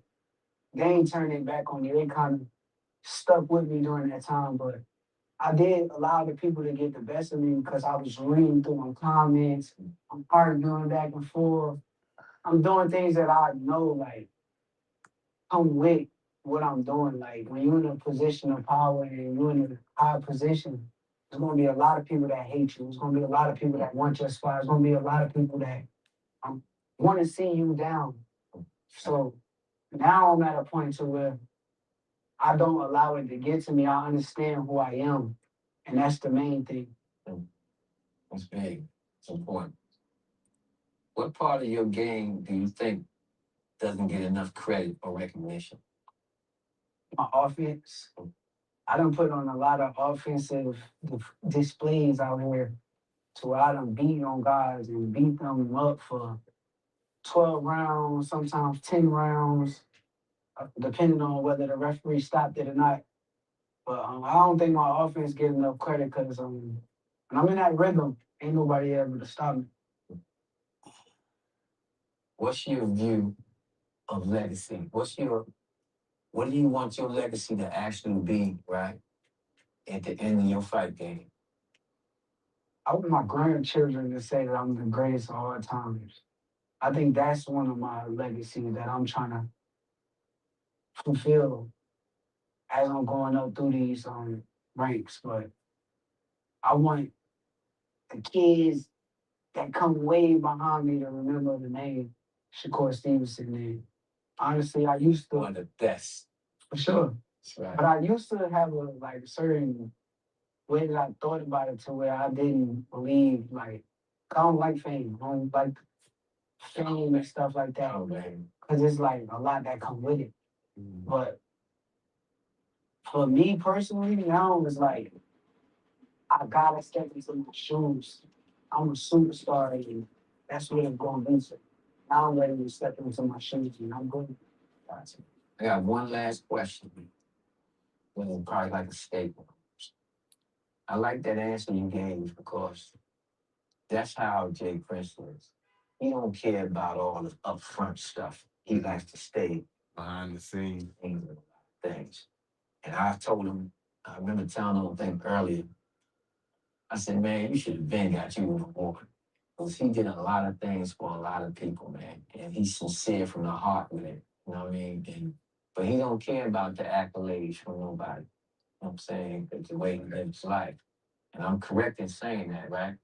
they ain't turned it back on me. They kind of stuck with me during that time. But I did allow the people to get the best of me because I was reading through my comments. I'm arguing back and forth. I'm doing things that I know, like, I'm with what I'm doing. Like, when you're in a position of power and you're in a high position, there's going to be a lot of people that hate you. There's going to be a lot of people that want your spot. There's going to be a lot of people that want to see you down. So now I'm at a point to where I don't allow it to get to me. I understand who I am. And that's the main thing. It's big. It's important. What part of your game do you think doesn't get enough credit or recognition? My offense, I done put on a lot of offensive displays out here to where I done beat on guys and beat them up for 12 rounds, sometimes 10 rounds, depending on whether the referee stopped it or not. But I don't think my offense get enough credit because when I'm in that rhythm, ain't nobody able to stop me. What's your view of legacy? What do you want your legacy to actually be, right? At the end of your fight game? I want my grandchildren to say that I'm the greatest of all times. I think that's one of my legacies that I'm trying to fulfill as I'm going up through these ranks. But I want the kids that come way behind me to remember the name Shakur Stevenson. And honestly, I used to, One of the best. for sure. That's right. But I used to have a certain way that I thought about it to where I didn't believe, like, I don't like fame. I don't like fame and stuff like that. Oh, man. Because it's like a lot that come with it. But for me personally, now it's like I gotta step into my shoes I'm a superstar and that's what I'm going to be. So now I'm ready to step into my shoes and I'm going. Gotcha. I got one last question. Well, probably like a statement. I like that answer you gave because that's how Jay Prince is. He don't care about all the upfront stuff. He likes to stay Behind the scenes. in things. And I told him, I remember telling him, I think earlier, I said, man, you should have been got you an award. Because he did a lot of things for a lot of people, man. And he's sincere from the heart with it. You know what I mean? But he don't care about the accolades from nobody. You know what I'm saying? It's the way he lives his life. And I'm correct in saying that, right?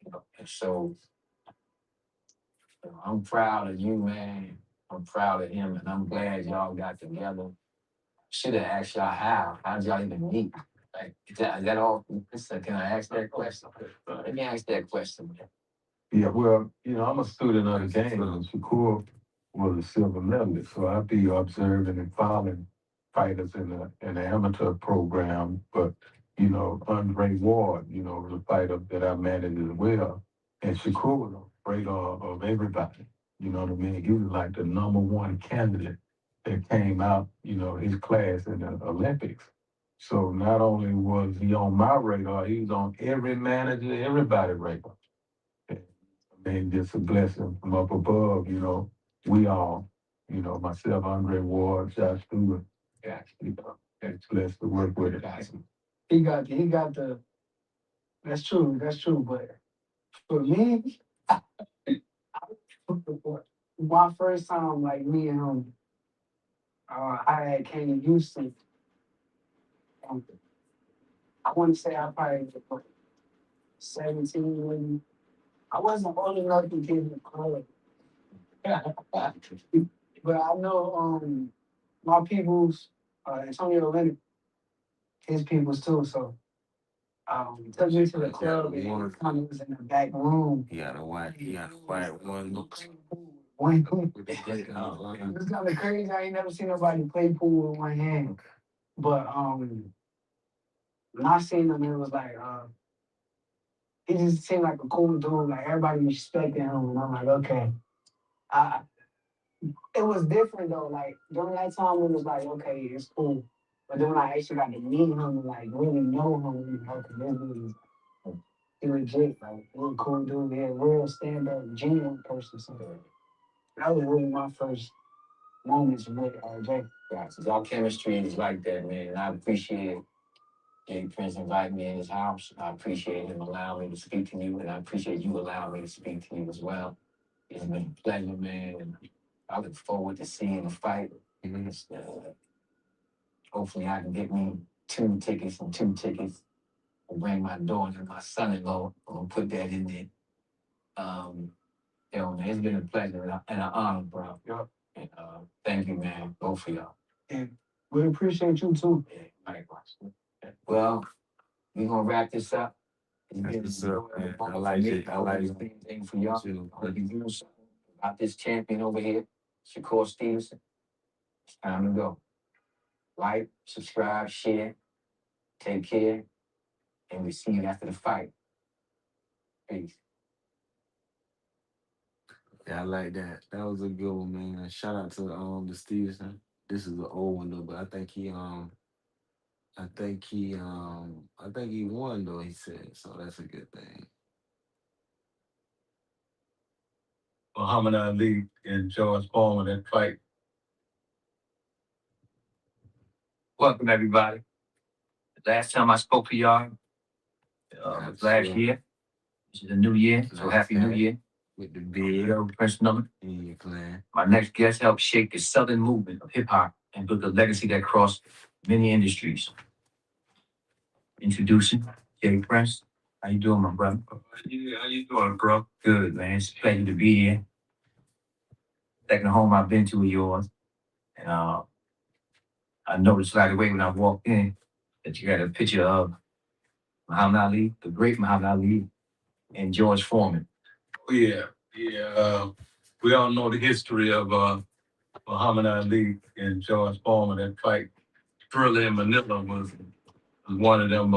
And so I'm proud of you, man. I'm proud of him, and I'm glad y'all got together. Should have asked y'all how. How did y'all even meet? Like, is that all? Listen, can I ask that question? Let me ask that question. Yeah, well, I'm a student of the game, and Shakur was a silver medalist, so I'd be observing and following fighters in the amateur program. But Andre Ward, was a fighter that I managed as well, and Shakur was on the radar of everybody. You know what I mean? He was like the number one candidate that came out, his class in the Olympics. So not only was he on my radar, he was on every manager, everybody's radar. And just a blessing from up above, we all, myself, Andre Ward, Josh Stewart, Yeah. it's blessed to work with it. He got the, that's true, but for me, my first time, like me and him, I had came to Houston. Um, I want to say I probably was like 17 when I wasn't old enough to get in the club. But I know my people's Antonio Leonard, his people's too. So took me to the club and he kind of was in the back room. He got a white one looks. One it's kind of crazy. I ain't never seen nobody play pool with one hand. But when I seen him, it was like he just seemed like a cool dude. Like everybody respected him, and I'm like, okay. I, it was different though. Like during that time, it was like, okay, it's cool. But then when I actually got to meet him and like really know him, okay, this dude is he legit, like real cool dude. Yeah, real stand up, genuine person. So that was really my first moments with Jay. Guys, y'all chemistry is like that, man. And I appreciate Jay Prince inviting me in his house. I appreciate him allowing me to speak to you, and I appreciate you allowing me to speak to you as well. It's been a pleasure, man, and I look forward to seeing the fight. Hopefully, I can get me 2 tickets and bring my daughter and my son-in-law. I'm gonna put that in there. Man, it's been a pleasure and an honor, bro. Yep. And thank you, man, both of y'all. And we appreciate you too. Yeah, likewise. Well, we're gonna wrap this up. It's been That's what's up, man. fun I like for me. it. I I hope like it's it. the same thing for y'all. Too. I hope you do something about this champion over here, Shakur Stevenson. It's time to go. Like, subscribe, share, take care, and we'll see you after the fight. Peace. Yeah, I like that. That was a good one, man. Shout out to the Stevenson. This is an old one though, but I think he won though, he said. So that's a good thing. Muhammad Ali and George Foreman, that fight. Welcome, everybody. The last time I spoke to y'all was last year. This is a new year, so happy new year. With the big Prince number. in your clan. My next guest helped shape the southern movement of hip hop and built a legacy that crossed many industries. Introducing Jay Prince. How you doing, my brother? How you doing, bro? Good, man. It's a pleasure to be here. Second home I've been to of yours. And I noticed right away when I walked in that you had a picture of Muhammad Ali, the great Muhammad Ali, and George Foreman. Oh, yeah. We all know the history of Muhammad Ali and George Foreman. That fight, Thriller in Manila was one of them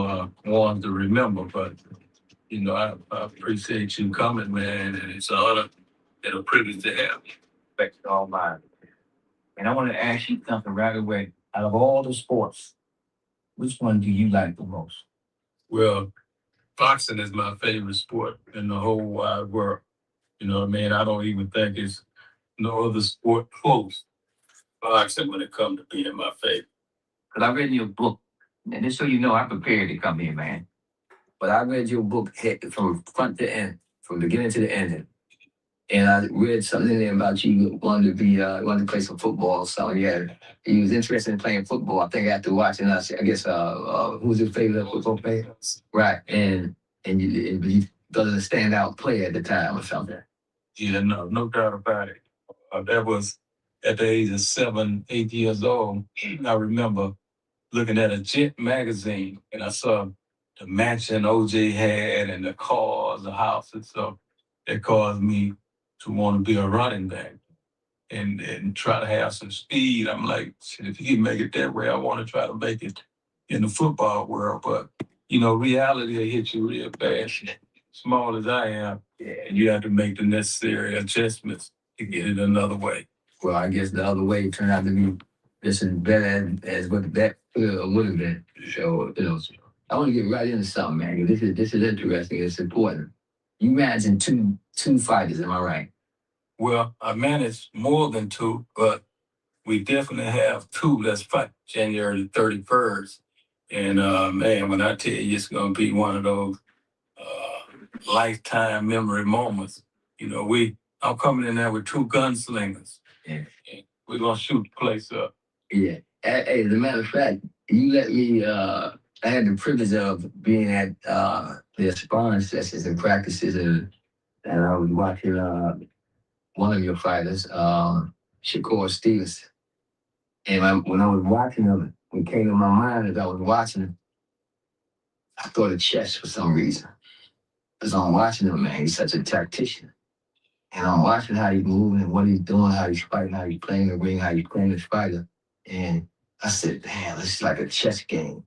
ones to remember. But I appreciate you coming, man, and it's an honor and a privilege to have you. Thanks to all mine. And I want to ask you something right away. Out of all the sports, which one do you like the most? Well, boxing is my favorite sport in the whole wide world. You know what I mean? I don't even think it's no other sport close to boxing when it comes to being my favorite. Because I read your book, and just so you know, I prepared to come here, man. But I read your book from front to end, from beginning to the end. And I read something in there about you wanted to play some football. So yeah, he was interested in playing football. I think after watching us, I guess who's your favorite football player? Right, and he doesn't stand out player at the time or something. Yeah, no doubt about it. That was at the age of 7, 8 years old. I remember looking at a Jet magazine and I saw the mansion OJ had and the cars, the houses. So it caused me to want to be a running back and try to have some speed. I'm like, shit, if you can make it that way, I want to try to make it in the football world. But, reality will hit you real fast. Small as I am, and you have to make the necessary adjustments to get it another way. Well, I guess the other way turned out to be just as better as what that would have been. So, I want to get right into something, man. This is interesting. It's important. You imagine two fighters, am I right? Well, I managed more than two, but we definitely have two that's fight January the 31st. And man, when I tell you it's gonna be one of those lifetime memory moments. I'm coming in there with two gunslingers. Yeah. And we're gonna shoot the place up. Yeah. Hey, as a matter of fact, you let me. I had the privilege of being at their sparring sessions and practices, and I was watching one of your fighters, Shakur Stevenson. And when I was watching him, what came to my mind as I was watching him, I thought of chess for some reason. As I'm watching him, man, he's such a tactician. And I'm watching how he's moving and what he's doing, how he's fighting, how he's playing the ring, how he's playing his fighter. And I said, damn, this is like a chess game.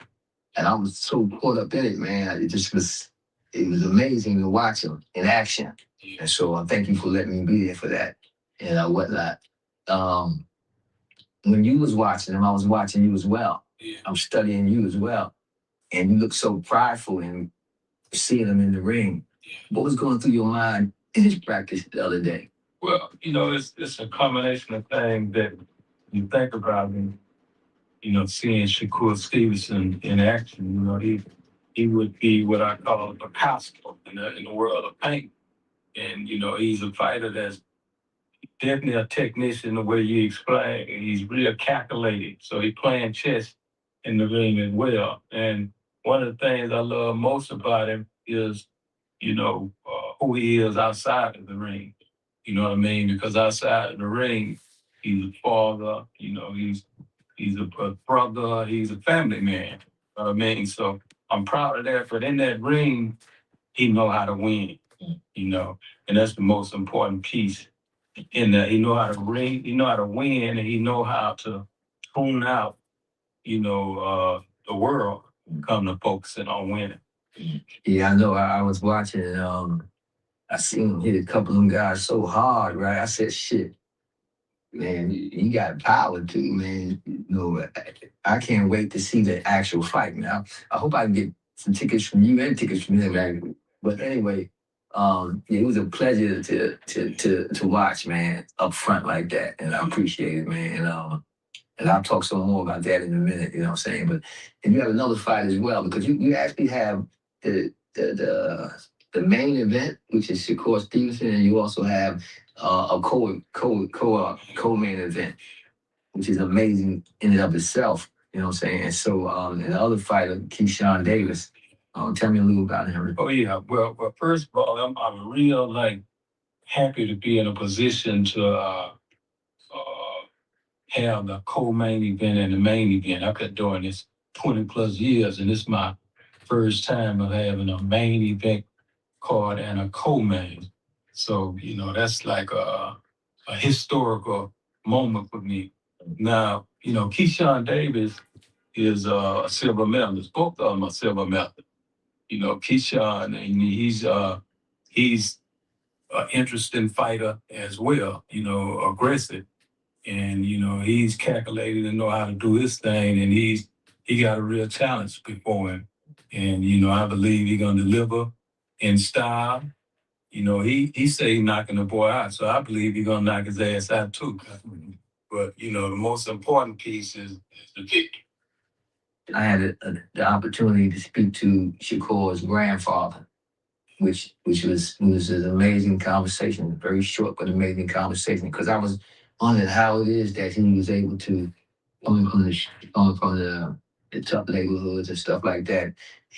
And I was so caught up in it, man. It was amazing to watch him in action. And so I thank you for letting me be there for that and whatnot. Um, when you was watching him, I was watching you as well. Yeah. I'm studying you as well. And you look so prideful in seeing him in the ring. What was going through your mind in his practice the other day? Well, it's a combination of things that you think about and seeing Shakur Stevenson in action. He would be what I call a Picasso in the world of paint. And he's a fighter that's definitely a technician the way you explain. He's real calculated. So he's playing chess in the ring as well. And one of the things I love most about him is, who he is outside of the ring. You know what I mean? Because outside of the ring, he's a father, he's a brother, he's a family man. You know what I mean? So I'm proud of that. But in that ring, he know how to win, and that's the most important piece in that. He know how to ring, he know how to win, and he know how to tune out, the world come to focusing on winning. Yeah, I know. I was watching. I seen him hit a couple of them guys so hard, right? I said, "Shit, man, he got power too, man." I can't wait to see the actual fight. Now, I hope I can get some tickets from you and tickets from him, man. But anyway, yeah, it was a pleasure to watch, man, up front like that, and I appreciate it, man. And I'll talk some more about that in a minute, you know what I'm saying? But and you have another fight as well, because you actually have the the the, the main event, which is Shakur Stevenson, and you also have a co-main event, which is amazing in and of itself, you know what I'm saying? And so and the other fighter, Keyshawn Davis, tell me a little about him. Oh yeah, well, first of all, I'm real happy to be in a position to have the co-main event and the main event. I've been doing this 20 plus years, and it's my first time of having a main event card and a co-main. So, that's like a historical moment for me. Now, Keyshawn Davis is a silver medalist. Both of them are silver medalists. Keyshawn, and he's an interesting fighter as well. Aggressive, and he's calculated and know how to do his thing, and he got a real challenge before him, and I believe he's gonna deliver in style. He say he knocking the boy out, so I believe he's gonna knock his ass out too. But the most important piece is the kick. I had the opportunity to speak to Shakur's grandfather, which was an amazing conversation, very short but amazing conversation. Because I was wondering how it is that he was able to coming from the tough neighborhoods and stuff like that,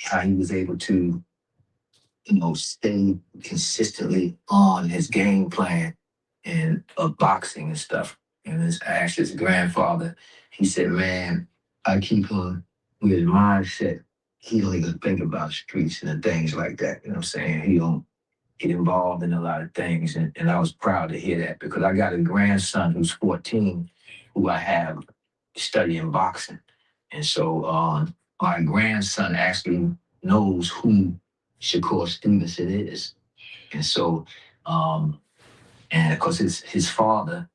how he was able to stay consistently on his game plan and of boxing and stuff. And I asked his grandfather, he said, man, I keep him with his mindset. He don't even think about streets and things like that. You know what I'm saying? He don't get involved in a lot of things. And I was proud to hear that because I got a grandson who's 14 who I have studying boxing. And so my grandson actually knows who Shakur Stevenson is. And so, and of course, his father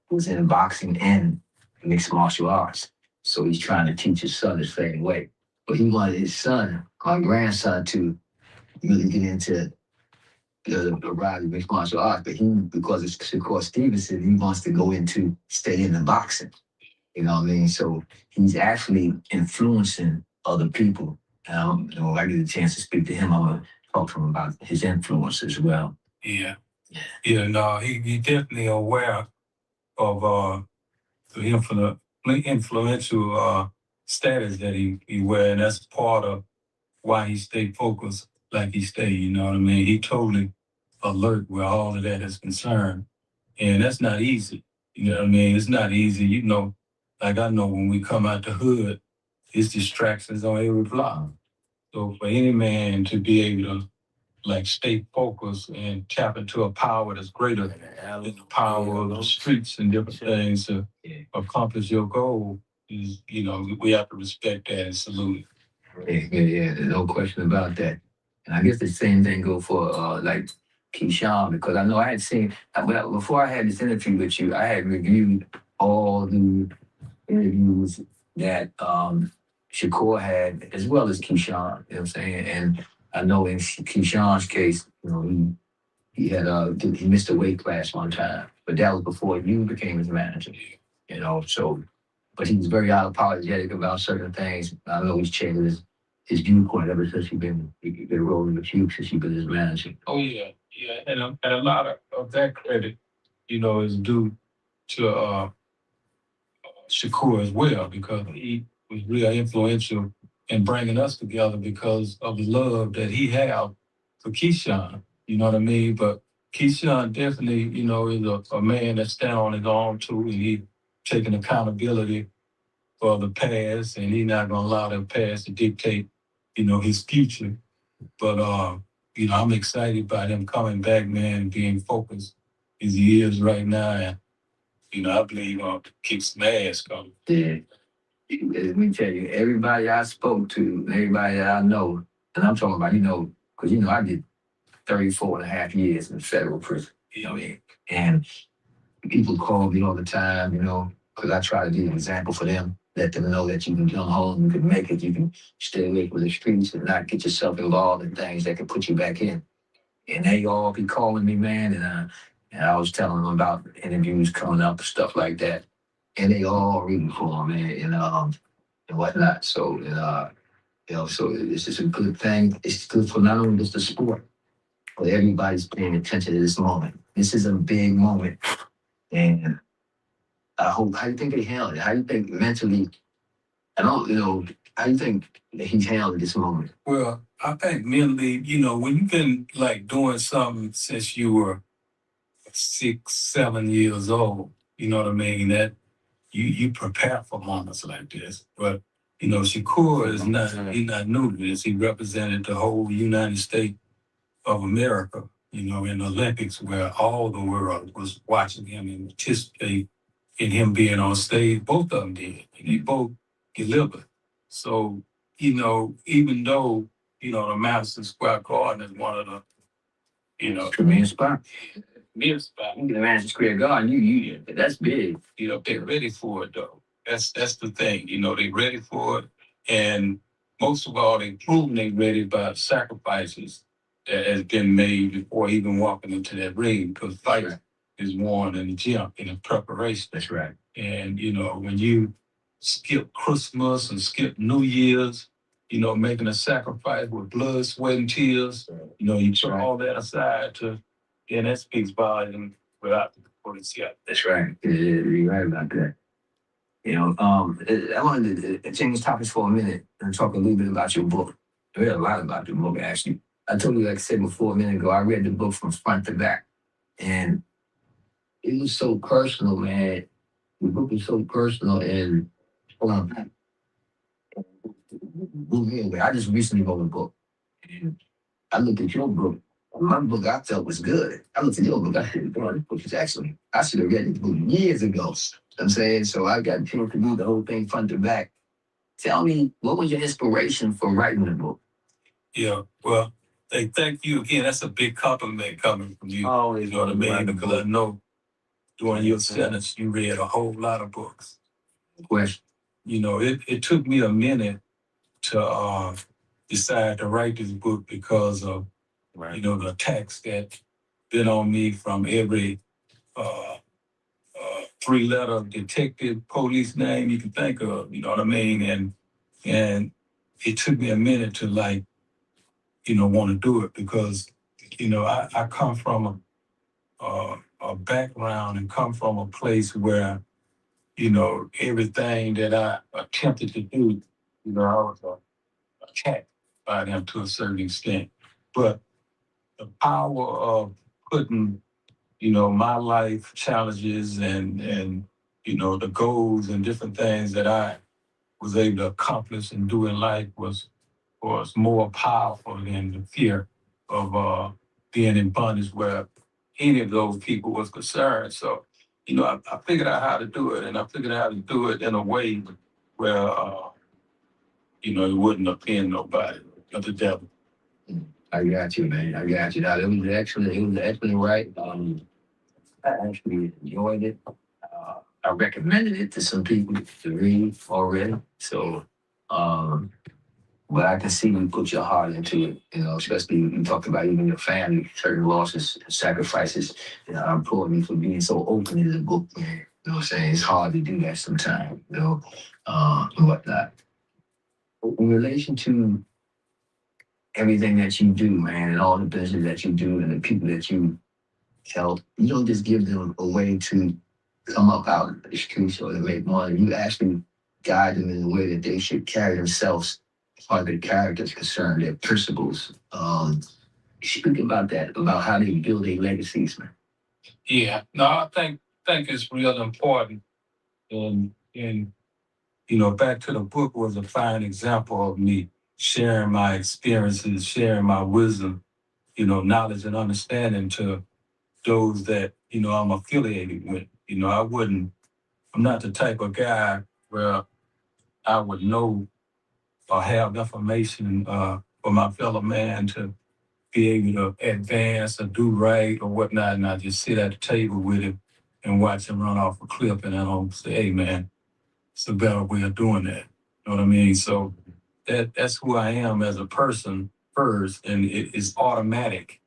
was in boxing and mixed martial arts. So he's trying to teach his son the same way. But he wanted his son, my grandson, to really get into the ride of mixed martial arts. But because it's Shakur Stevenson, he wants to go into stay in the boxing. You know what I mean? So he's actually influencing other people. When I get a chance to speak to him, I'm gonna talk to him about his influence as well. Yeah. Yeah, no, he definitely aware of the influential status that he wear, and that's part of why he stayed focused like he stayed, you know what I mean? He totally alert where all of that is concerned. And that's not easy. You know what I mean? It's not easy. Like I know when we come out the hood, it's distractions on every block. So for any man to be able to like stay focused and tap into a power that's greater than the power of the streets and different things to accomplish your goal is, we have to respect that and salute it. Yeah, there's no question about that. And I guess the same thing go for like Keyshawn, because I know I had seen, well, before I had this interview with you, I had reviewed all the interviews that Shakur had, as well as Keyshawn, you know what I'm saying? And I know in Keyshawn's case, he missed a weight class one time, but that was before you became his manager, so, but he was very unapologetic about certain things. I know he's changed his viewpoint ever since he's been rolling with you since you've been his manager. Oh yeah, yeah, and a lot of that credit, is due to Shakur as well, because he was real influential in bringing us together because of the love that he had for Keyshawn. You know what I mean? But Keyshawn definitely, is a man that stands on his own too, and he taking accountability for the past, and he's not gonna allow the past to dictate, his future. But I'm excited about him coming back, man, and being focused as he is right now. And I believe keep some ass coming. Yeah. Let me tell you, everybody I spoke to, everybody that I know, and I'm talking about, because, I did 34 and a half years in federal prison, and people call me all the time, because I try to be an example for them, let them know that you can come home, you can make it, you can stay away from the streets and not get yourself involved in things that can put you back in. And they all be calling me, man, and I was telling them about interviews coming up and stuff like that. And they all rooting for me, man, and whatnot. So, so it's just a good thing. It's good for not only just the sport, but everybody's paying attention to this moment. This is a big moment. And I hope, how do you think they handled it? How do you think mentally, how do you think that he's handled this moment? Well, I think mentally, when you've been like doing something since you were 6, 7 years old, you know what I mean? That you prepare for moments like this. But Shakur is he's not new to this. He represented the whole United States of America, in the Olympics where all the world was watching him and participate in him being on stage. Both of them did. And they both delivered. So, even though the Madison Square Garden is one of the, Premier spot. near spot. You can imagine Square Garden. That's big. They're ready for it though. That's the thing. They ready for it, and most of all, they proven they ready by the sacrifices that has been made before even walking into that ring. Because fight is won in the gym in the preparation. That's right. And when you skip Christmas and skip New Year's, making a sacrifice with blood, sweat, and tears, you put all that aside to, and that speaks volume without the police. Yeah. That's right. You're right about that. I wanted to change topics for a minute and talk a little bit about your book. I read a lot about your book, actually. I told you, like I said before a minute ago, I read the book from front to back. And it was so personal, man. The book was so personal. And hold on, blew me away. I just recently wrote a book. And I looked at your book. My book I felt was good. I looked at your book. I said, "Boy, this book is excellent. I should have read this book years ago." I'm saying, so I got a chance to do the whole thing front to back. Tell me, what was your inspiration for writing the book? Yeah, well, thank you again. That's a big compliment coming from you. Always You know what I wanted to mean? write a Because I book. know during your sentence, you read a whole lot of books. Question. It took me a minute to decide to write this book because of, Right. the attacks that been on me from every uh, three-letter detective police name you can think of. You know what I mean? And it took me a minute to want to do it because, I come from a background and come from a place where, everything that I attempted to do, I was attacked by them to a certain extent. But the power of putting, my life challenges and the goals and different things that I was able to accomplish and do in life was more powerful than the fear of being in bondage where any of those people was concerned. So, I figured out how to do it, and I figured out how to do it in a way where, it wouldn't offend nobody but the devil. I got you, man. I got you. Now, it was excellent. It was excellent, right? I actually enjoyed it. I recommended it to some people to read already. So, um, but I can see you put your heart into it, especially you talked about even your family, certain losses, sacrifices. I'm applauding you for being so open in the book, man. You know what I'm saying? It's hard to do that sometimes, and whatnot. In relation to everything that you do, man, and all the business that you do and the people that you help, you don't just give them a way to come up out of the streets or to make money. You actually guide them in the way that they should carry themselves as far as their character is concerned, their principles. Speak about that, about how they build their legacies, man. Yeah, no, I think it's real important. And back to the book was a fine example of me sharing my experiences, sharing my wisdom, knowledge and understanding to those that, I'm affiliated with. I'm not the type of guy where I would know or have information for my fellow man to be able to advance or do right or whatnot, and I just sit at the table with him and watch him run off a cliff, and I don't say, "Hey, man, it's a better way of doing that." You know what I mean? So that's who I am as a person first, and it is automatic,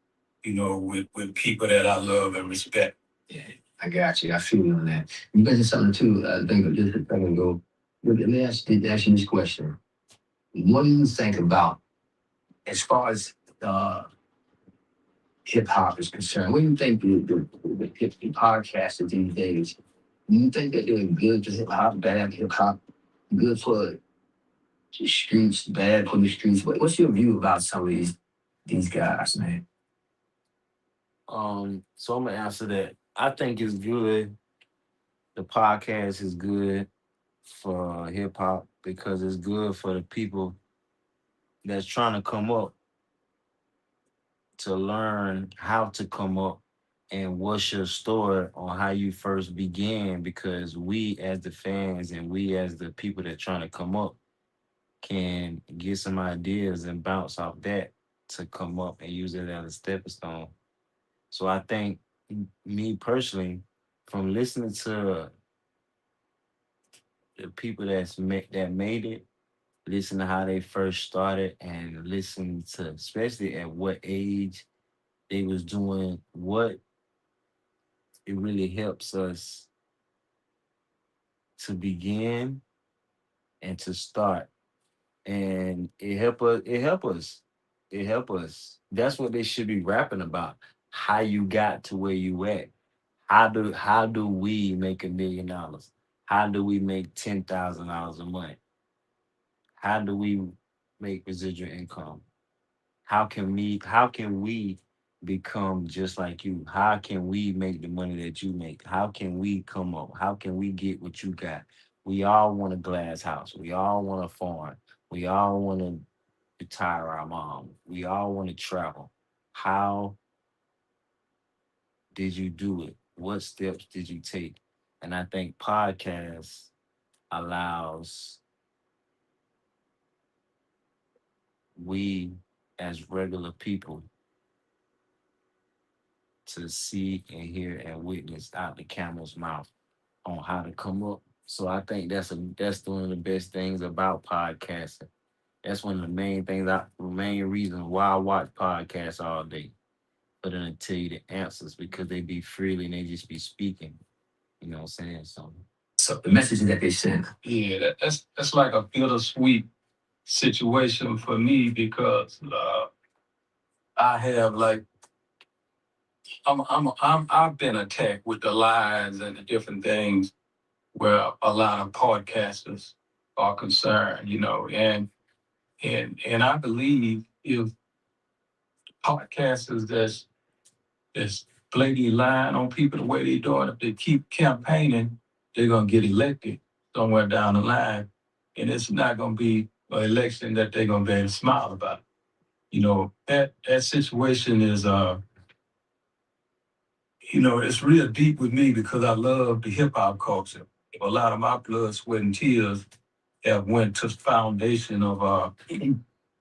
with people that I love and respect. Yeah, I got you. I feel you on that. You mentioned something too, I think just a second ago. Let me ask you this question. What do you think about as far as hip hop is concerned? What do you think the podcasters these days? Do you think that they're good for hip hop, bad for hip hop, good for the streets, bad for the streets? What's your view about some of these guys, man? So I'm gonna answer that. I think it's good. The podcast is good for hip hop because it's good for the people that's trying to come up to learn how to come up and what's your story on how you first began because we as the fans and we as the people that trying to come up can get some ideas and bounce off that to come up and use it as a stepping stone. So I think me personally, from listening to the people that made it, listen to how they first started, and listen to especially at what age they was doing what, it really helps us to begin and to start. And it help us. That's what they should be rapping about. How you got to where you at. How do we make $1 million? How do we make $10,000 a month? How do we make residual income? How can we become just like you? How can we make the money that you make? How can we come up? How can we get what you got? We all want a glass house. We all want a farm. We all want to retire our mom. We all want to travel. How did you do it? What steps did you take? And I think podcast allows we as regular people to see and hear and witness out the camel's mouth on how to come up. So I think that's one of the best things about podcasting. That's one of the main things, main reasons why I watch podcasts all day. For them to tell you the answers because they be freely and they just be speaking. You know what I'm saying? So So the message that they send. Yeah, that's like a bittersweet situation for me because I have like I've been attacked with the lies and the different things where a lot of podcasters are concerned, and I believe if podcasters that's blatantly lying on people the way they're doing, if they keep campaigning, they're gonna get elected somewhere down the line, and it's not gonna be an election that they're gonna be able to smile about. That situation is it's real deep with me because I love the hip hop culture. A lot of my blood, sweat, and tears have went to the foundation of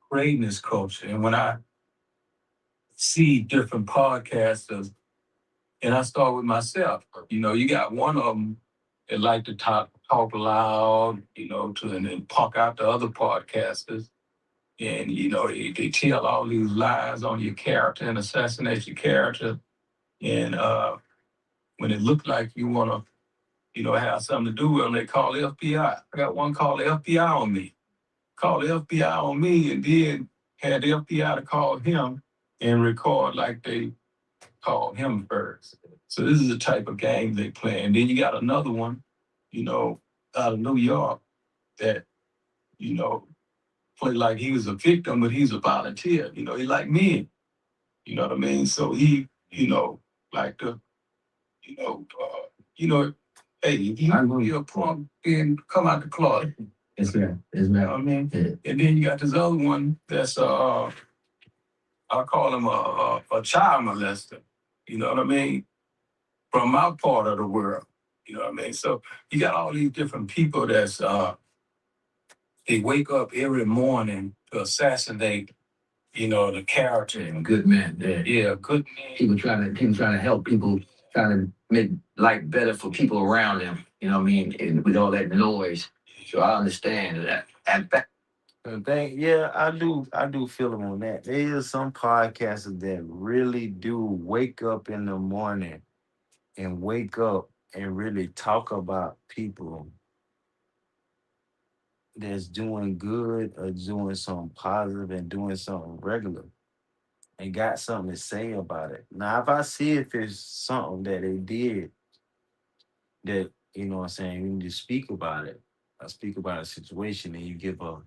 creating this culture. And when I see different podcasters, and I start with myself, you got one of them that like to talk loud, and then punk out the other podcasters. And, they tell all these lies on your character and assassinate your character. And when it looked like you want to, have something to do with them, they call the FBI. I got one call the FBI on me. Call the FBI on me and then had the FBI to call him and record like they called him first. So this is the type of game they play. And then you got another one, you know, out of New York that, you know, play like he was a victim, but he's a volunteer. He like me. You know what I mean? So he, like the, you know, you know, hey, if you're a punk, then come out the closet. It's right. It's right. You know what I mean? Yeah. And then you got this other one that's I call him a child molester. You know what I mean? From my part of the world. You know what I mean? So you got all these different people that's they wake up every morning to assassinate, the character and good man. Yeah, good man. People trying to help people, trying to make life better for people around them. You know what I mean? And with all that noise. So I understand that. yeah, I do feel them on that. There is some podcasters that really do wake up in the morning and wake up and really talk about people that's doing good or doing something positive and doing something regular and got something to say about it. Now, if I see if it's something that they did that, you know what I'm saying, you need to speak about it. I speak about a situation and you give a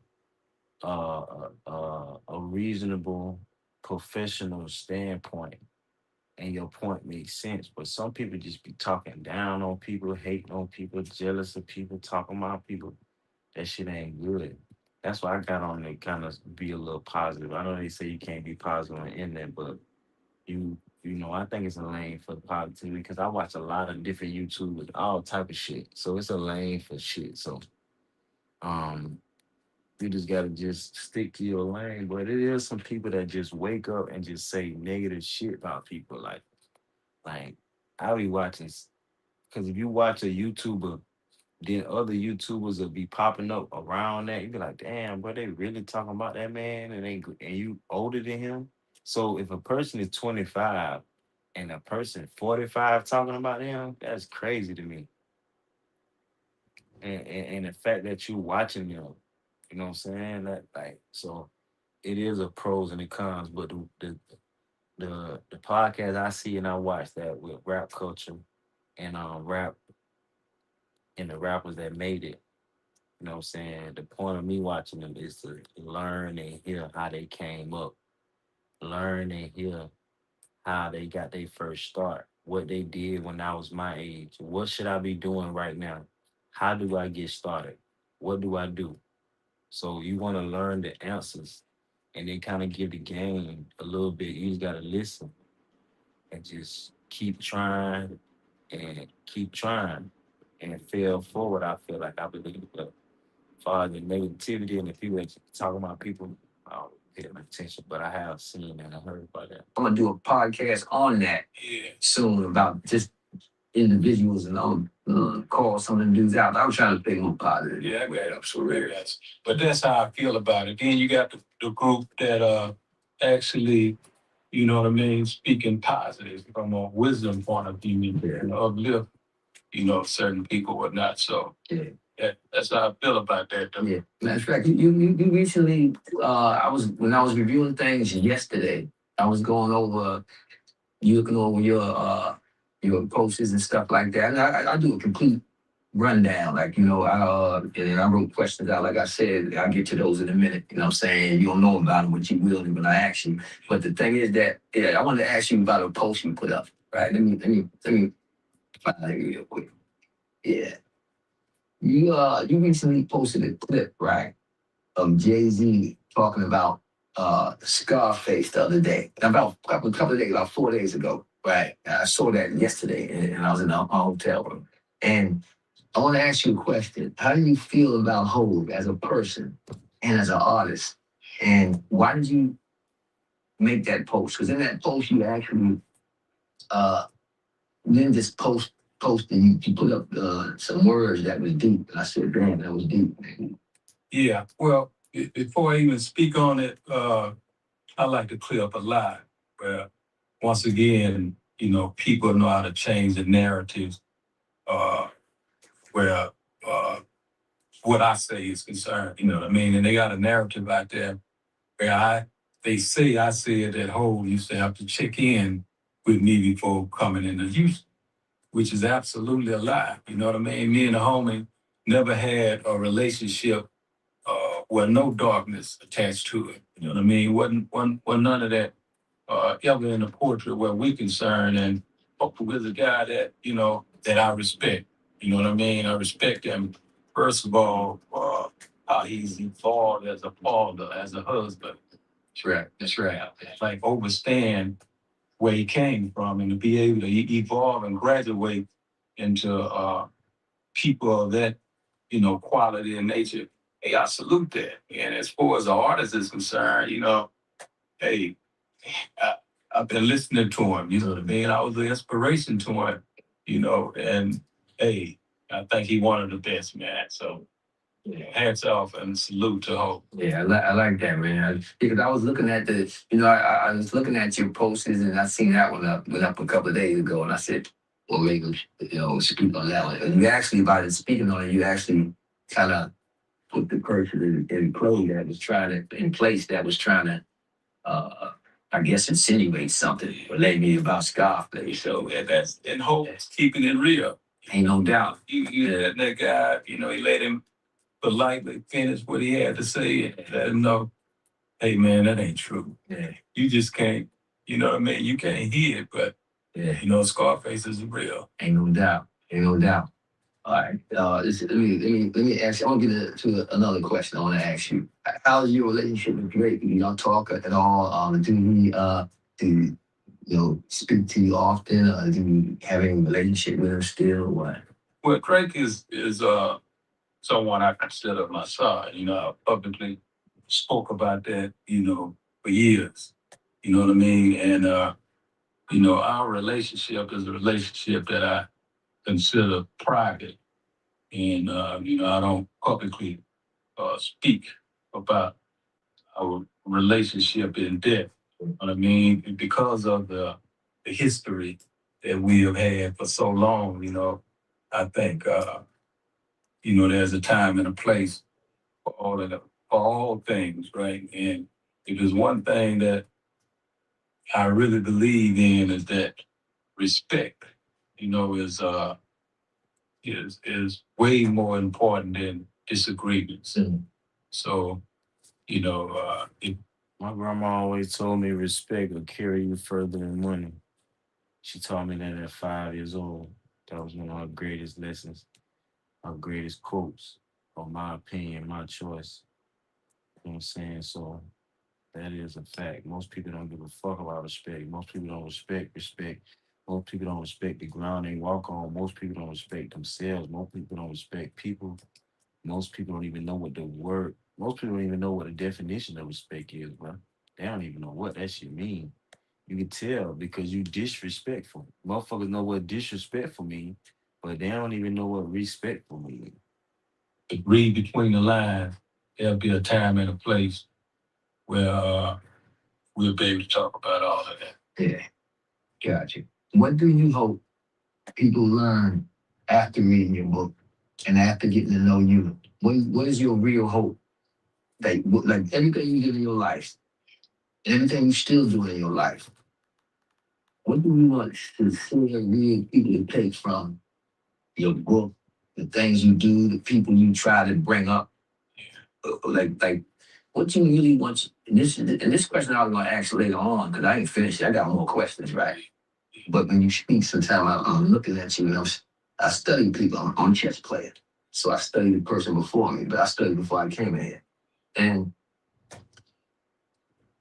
reasonable professional standpoint and your point makes sense. But some people just be talking down on people, hating on people, jealous of people, talking about people. That shit ain't good. That's why I got on to kind of be a little positive. I know they say you can't be positive on the internet, but I think it's a lane for positivity because I watch a lot of different YouTubers, all type of shit. So it's a lane for shit. So um You just gotta just stick to your lane. But it is some people that just wake up and just say negative shit about people. Like I be watching, because if you watch a YouTuber, then other YouTubers will be popping up around that. You be like, damn, bro, they really talking about that man, and you older than him. So if a person is 25 and a person 45 talking about him, that's crazy to me. And the fact that you watching them, you know what I'm saying? That like so it is a pros and a cons, but the podcast I see and I watch that with rap culture and rap and the rappers that made it. You know what I'm saying? The point of me watching them is to learn and hear how they came up, learn and hear how they got their first start, what they did when I was my age. What should I be doing right now? How do I get started? What do I do? So you want to learn the answers and then kind of give the game a little bit. You just got to listen and just keep trying and keep trying and fail forward. I feel like I believe that far as the negativity and the people that talking about people, I don't pay much attention, but I have seen and I heard about that. I'm gonna do a podcast on that soon about just individuals, and I'm call some of them dudes out. I was trying to think more positive. Yeah, I got absolutely. But that's how I feel about it. Then you got the group that actually, you know what I mean, speaking positive from a wisdom point of view, and uplift, you know, certain people or not. So that's how I feel about that. Though. Yeah, matter of fact, you recently, when I was reviewing things yesterday, I was going over, you looking over your posters and stuff like that. And I do a complete rundown, like, you know, and then I wrote questions out. Like I said, I'll get to those in a minute. You know what I'm saying? You don't know about them, but you will when I ask you. But the thing is that, I wanted to ask you about a post you put up. Right? Let me find it real quick. Yeah. You recently posted a clip, right, of Jay-Z talking about Scarface the other day. About a couple of days, about 4 days ago, right? I saw that yesterday, and I was in a hotel room. And I want to ask you a question. How do you feel about Hov as a person and as an artist? And why did you make that post? Because in that post, you actually uh, didn't just post and you put up some words that was deep. And I said, damn, that was deep, man. Yeah. Well, before I even speak on it, I like to clear up a lot. Where once again, you know, people know how to change the narratives. Uh, where what I say is concerned, you know what I mean? And they got a narrative out there where they say I said that Hov used to have to check in with me before coming into use, which is absolutely a lie. You know what I mean? Me and the homie never had a relationship where no darkness attached to it. You know what I mean? Wasn't none of that ever in the portrait where we concerned. And Hov was a guy that, you know, that I respect. You know what I mean? I respect him, first of all, how he's evolved as a father, as a husband. That's right. That's right. Like understand where he came from and to be able to evolve and graduate into people of that, you know, quality and nature. Hey, I salute that. And as far as the artist is concerned, you know, hey, I, I've been listening to him, you know what I mean? I was the inspiration to him, you know, and hey, I think he one of the best, man. So hats off and salute to Hope. Yeah, I like that, man. Because I was looking at I was looking at your posters and I seen that one went up a couple of days ago, and I said, well, maybe, you know, speak on that one. And you actually, by speaking on it, you actually kind of put the person in play that was trying to, in place that was trying to, I guess, insinuate something or let me about Scarface. So that's in Hope, keeping it real. Ain't no doubt. You had that guy, you know, he let him politely finish what he had to say and let him know, hey man, that ain't true. Yeah. You just can't, you know what I mean? You can't hear it, but you know, Scarface is real. Ain't no doubt. Ain't no doubt. All right. Let me ask you. I want to get to another question. I want to ask you. How's your relationship with Drake? You don't talk at all. Do you know speak to you often? Do you have any relationship with him still? What? Well, Drake is someone I consider my son. I publicly spoke about that, for years. You know what I mean? And our relationship is a relationship that I consider private. And I don't publicly speak about our relationship in depth. You know what I mean? Because of the history that we have had for so long, I think there's a time and a place for all things, right? And if there's one thing that I really believe in is that respect, is way more important than disagreements. So, if My grandma always told me respect will carry you further than money. She taught me that at 5 years old. That was one of her greatest lessons, her greatest quotes, or my opinion, my choice. You know what I'm saying? So that is a fact. Most people don't give a fuck about respect. Most people don't respect. Most people don't respect the ground they walk on. Most people don't respect themselves. Most people don't respect people. Most people don't even know what the word. Most people don't even know what the definition of respect is, bro. They don't even know what that shit mean. You can tell because you disrespectful. Motherfuckers know what disrespectful mean, but they don't even know what respectful mean. read between the lines, there'll be a time and a place where we'll be able to talk about all of that. Yeah, gotcha. What do you hope people learn after reading your book and after getting to know you? What is your real hope? Like everything you did in your life, and everything you still doing in your life, what do you want to see and real people to take from your book, the things you do, the people you try to bring up? Like what you really want. And this question I was going to ask later on because I ain't finished. I got more questions, right? But when you speak, sometimes I'm looking at you and I study people. I'm a chess player, so I study the person before me, but I studied before I came in here. And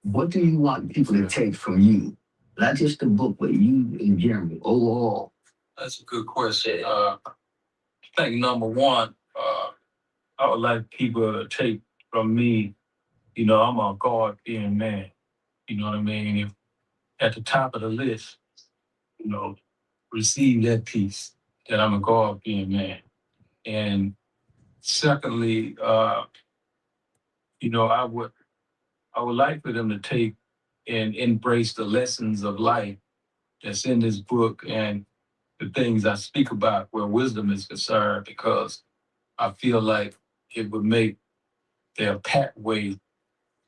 what do you want people to take from you? Not just the book, but you in general, overall. That's a good question. I think number one, I would like people to take from me, I'm a God-fearing man. You know what I mean? If at the top of the list, you know, receive that piece that I'm a God-fearing man. And secondly, I would like for them to take and embrace the lessons of life that's in this book and the things I speak about where wisdom is concerned, because I feel like it would make their pathway,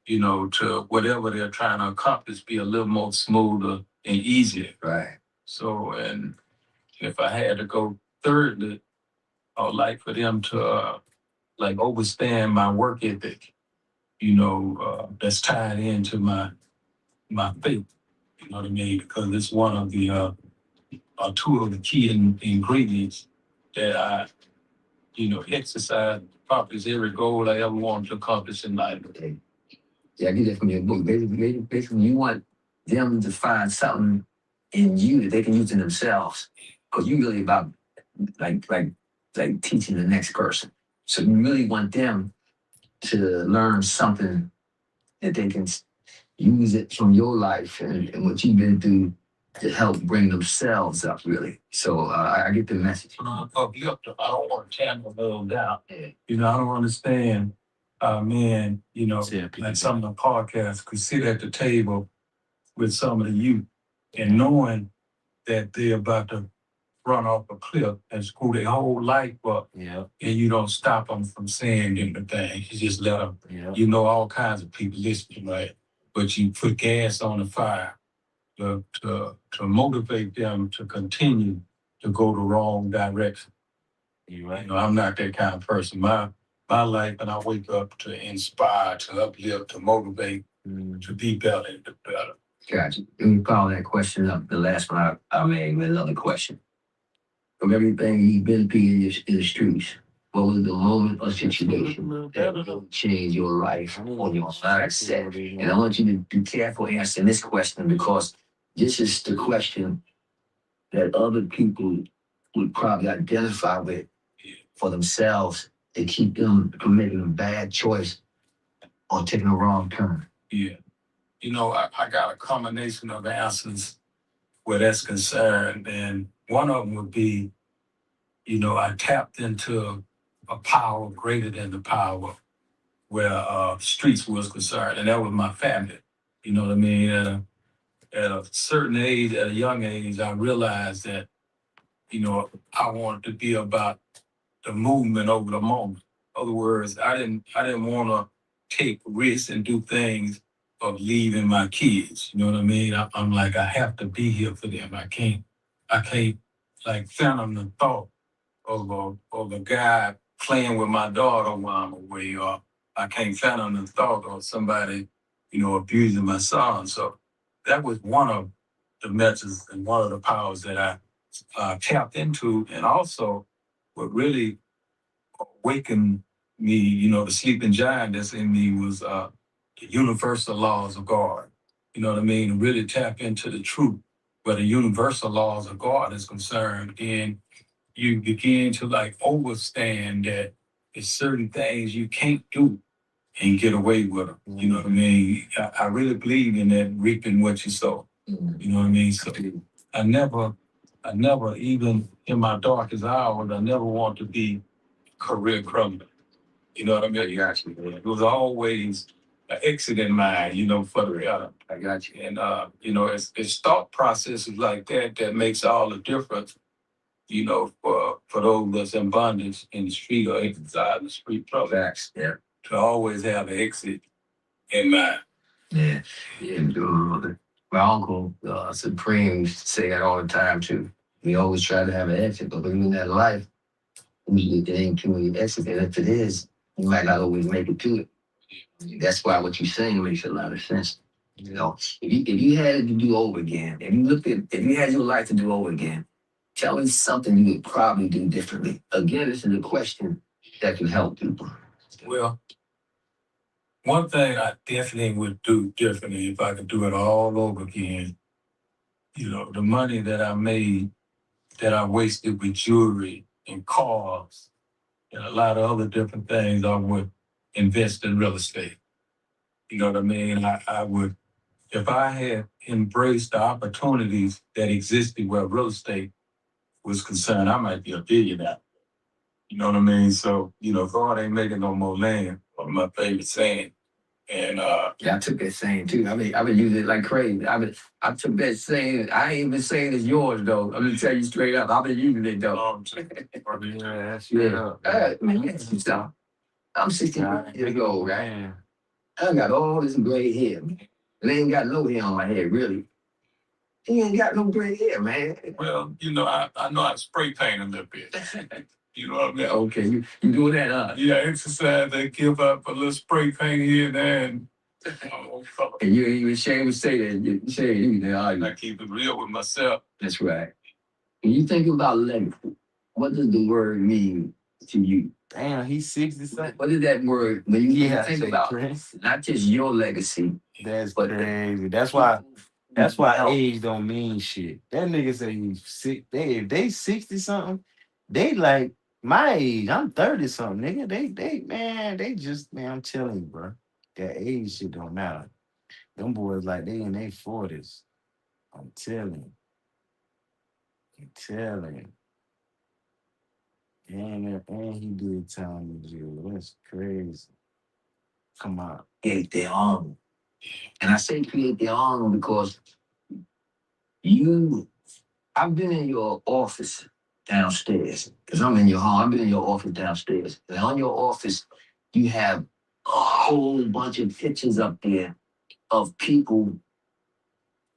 to whatever they're trying to accomplish be a little more smoother and easier. Right. So, and if I had to go thirdly, I would like for them to like understand my work ethic, that's tied into my faith. You know what I mean? Because it's one of the two of the key ingredients that I, exercise accomplish every goal I ever wanted to accomplish in life. Okay. Yeah, I get that from your book. Basically, you want them to find something in you that they can use in themselves. Because you really about like like like teaching the next person. So you really want them to learn something that they can use it from your life and what you've been through to help bring themselves up, really. So I get the message. I don't want to tear them down. Yeah. I don't understand, man, like some of the podcasts could sit at the table with some of the youth and knowing that they're about to run off a cliff and screw their whole life up. Yeah. And you don't stop them from saying anything. You just let them, all kinds of people listening, right? But you put gas on the fire to motivate them to continue to go the wrong direction. You right. I'm not that kind of person. My life, and I wake up to inspire, to uplift, to motivate, to be better and do better. Gotcha. Let me follow that question up. The last one I made with another question. From everything you've been through in the streets, what was the moment or situation that will change your life or your mindset? And I want you to be careful answering this question because this is the question that other people would probably identify with for themselves to keep them from making a bad choice or taking a wrong turn? Yeah. I got a combination of answers where that's concerned. And one of them would be, I tapped into a power greater than the power where streets was concerned, and that was my family. You know what I mean? At a certain age, at a young age, I realized that, I wanted to be about the movement over the moment. In other words, I didn't want to take risks and do things of leaving my kids. You know what I mean? I'm like, I have to be here for them. I can't like fathom the thought of a guy playing with my daughter while I'm away, or I can't fathom the thought of somebody, abusing my son. So that was one of the methods and one of the powers that I tapped into, and also what really awakened me, the sleeping giant that's in me was the universal laws of God. You know what I mean? To really tap into the truth where the universal laws of God is concerned, and you begin to like overstand that there's certain things you can't do and get away with them. You know what I mean? I really believe in that reaping what you sow. You know what I mean? So I never, I never, even in my darkest hours, I never want to be career criminal. You know what I mean? It was always an exit in mind, for the better. I got you. And it's thought processes like that that makes all the difference, for those that's in bondage in the street or inside the street products. Yeah. To always have an exit in mind. Yeah. Yeah. My uncle, Supreme, used to say that all the time too. We always try to have an exit, but when you're in that life, it ain't too many exits. And if it is, you might not always make it to it. That's why what you're saying makes a lot of sense. If you had it to do over again, if you had your life to do over again, tell me something you would probably do differently. Again, this is a question that can help people. Well, one thing I definitely would do differently if I could do it all over again, the money that I made, that I wasted with jewelry and cars and a lot of other different things, I would invest in real estate. You know what I mean? I would, if I had embraced the opportunities that existed where real estate was concerned, I might be a billionaire. You know what I mean? So, God ain't making no more land, one of my favorite saying. And yeah, I took that saying too. I've been using it like crazy. I took that saying. I ain't even saying it's yours though. I'm gonna tell you straight up. I've been using it though. Yeah. Man, that's some stuff. I'm 60 years old, right? Man. I got all this gray hair, man. And I ain't got no hair on my head, really. He ain't got no gray hair, man. Well, I know how to spray paint a little bit. You know what I mean? Okay, you doing that, huh? Yeah, exercise, they give up a little spray paint here and there. And you ain't even ashamed to say that. You say you there, are you? I keep it real with myself. That's right. When you think about legacy, what does the word mean to you? Damn, he's 60 something. What is that word when you think about Prince. not just your legacy? That's crazy. That's why age don't mean shit. That nigga say he's sick. If they 60 something, they like my age. I'm 30 something, nigga. Man, I'm telling you, bro. That age shit don't matter. Them boys like they in their 40s. I'm telling you. I'm telling you. And he did time in jail. That's crazy. Come on. Create their own. And I say create their own because I've been in your office downstairs, because I'm in your home. I've been in your office downstairs. And on your office, you have a whole bunch of pictures up there of people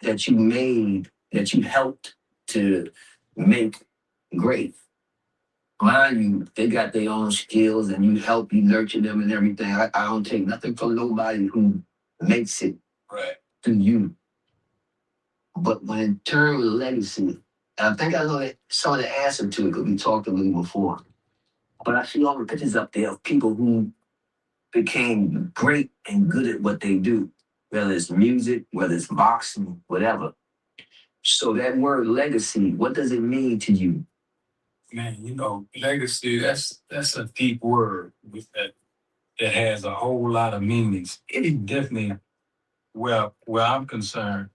that you made, that you helped to make great. Mind you, they got their own skills and you nurture them and everything. I don't take nothing from nobody who makes it right to you. But when in terms of legacy, and I think I know that some of the answer to it because we talked a little before. But I see all the pictures up there of people who became great and good at what they do, whether it's music, whether it's boxing, whatever. So that word legacy, what does it mean to you? Man, legacy, that's a deep word that has a whole lot of meanings. It definitely, where I'm concerned,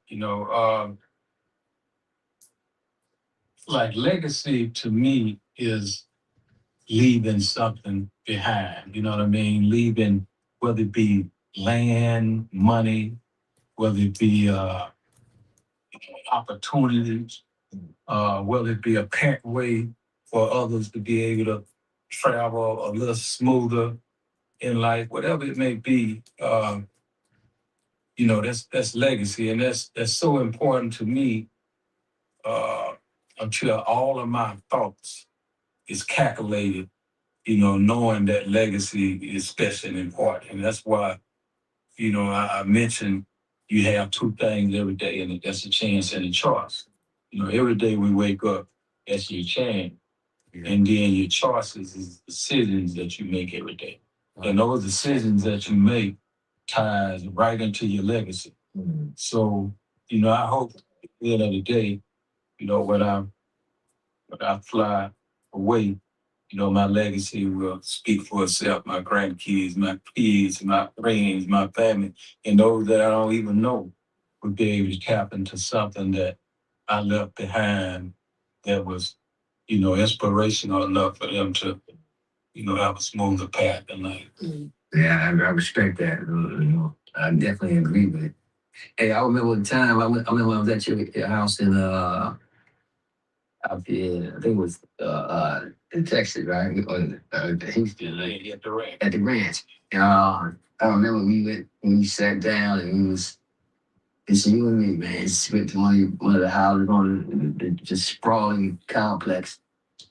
like legacy to me is leaving something behind. You know what I mean? Leaving, whether it be land, money, whether it be opportunities, whether it be a pathway for others to be able to travel a little smoother in life, whatever it may be. That's legacy, and that's so important to me. Uh, until all of my thoughts is calculated, knowing that legacy is special and important. And that's why, I mentioned you have two things every day, and that's a chance and a choice. Every day we wake up, that's your chance. Yeah. And then your choices is decisions that you make every day. Right. And those decisions that you make ties right into your legacy. Mm-hmm. So, I hope at the end of the day, when I fly away, my legacy will speak for itself. My grandkids, my kids, my friends, my family, and those that I don't even know will be able to tap into something that I left behind that was, inspirational enough for them to, have a smoother path in life. Yeah, I respect that. I definitely agree with it. Hey, I remember the time I remember I was at your house in out there. I think it was in Texas, right? Or Houston, like, At the ranch. at the ranch. And I remember we sat down and we was it's you and me, man. Just went to one of the houses on the just sprawling complex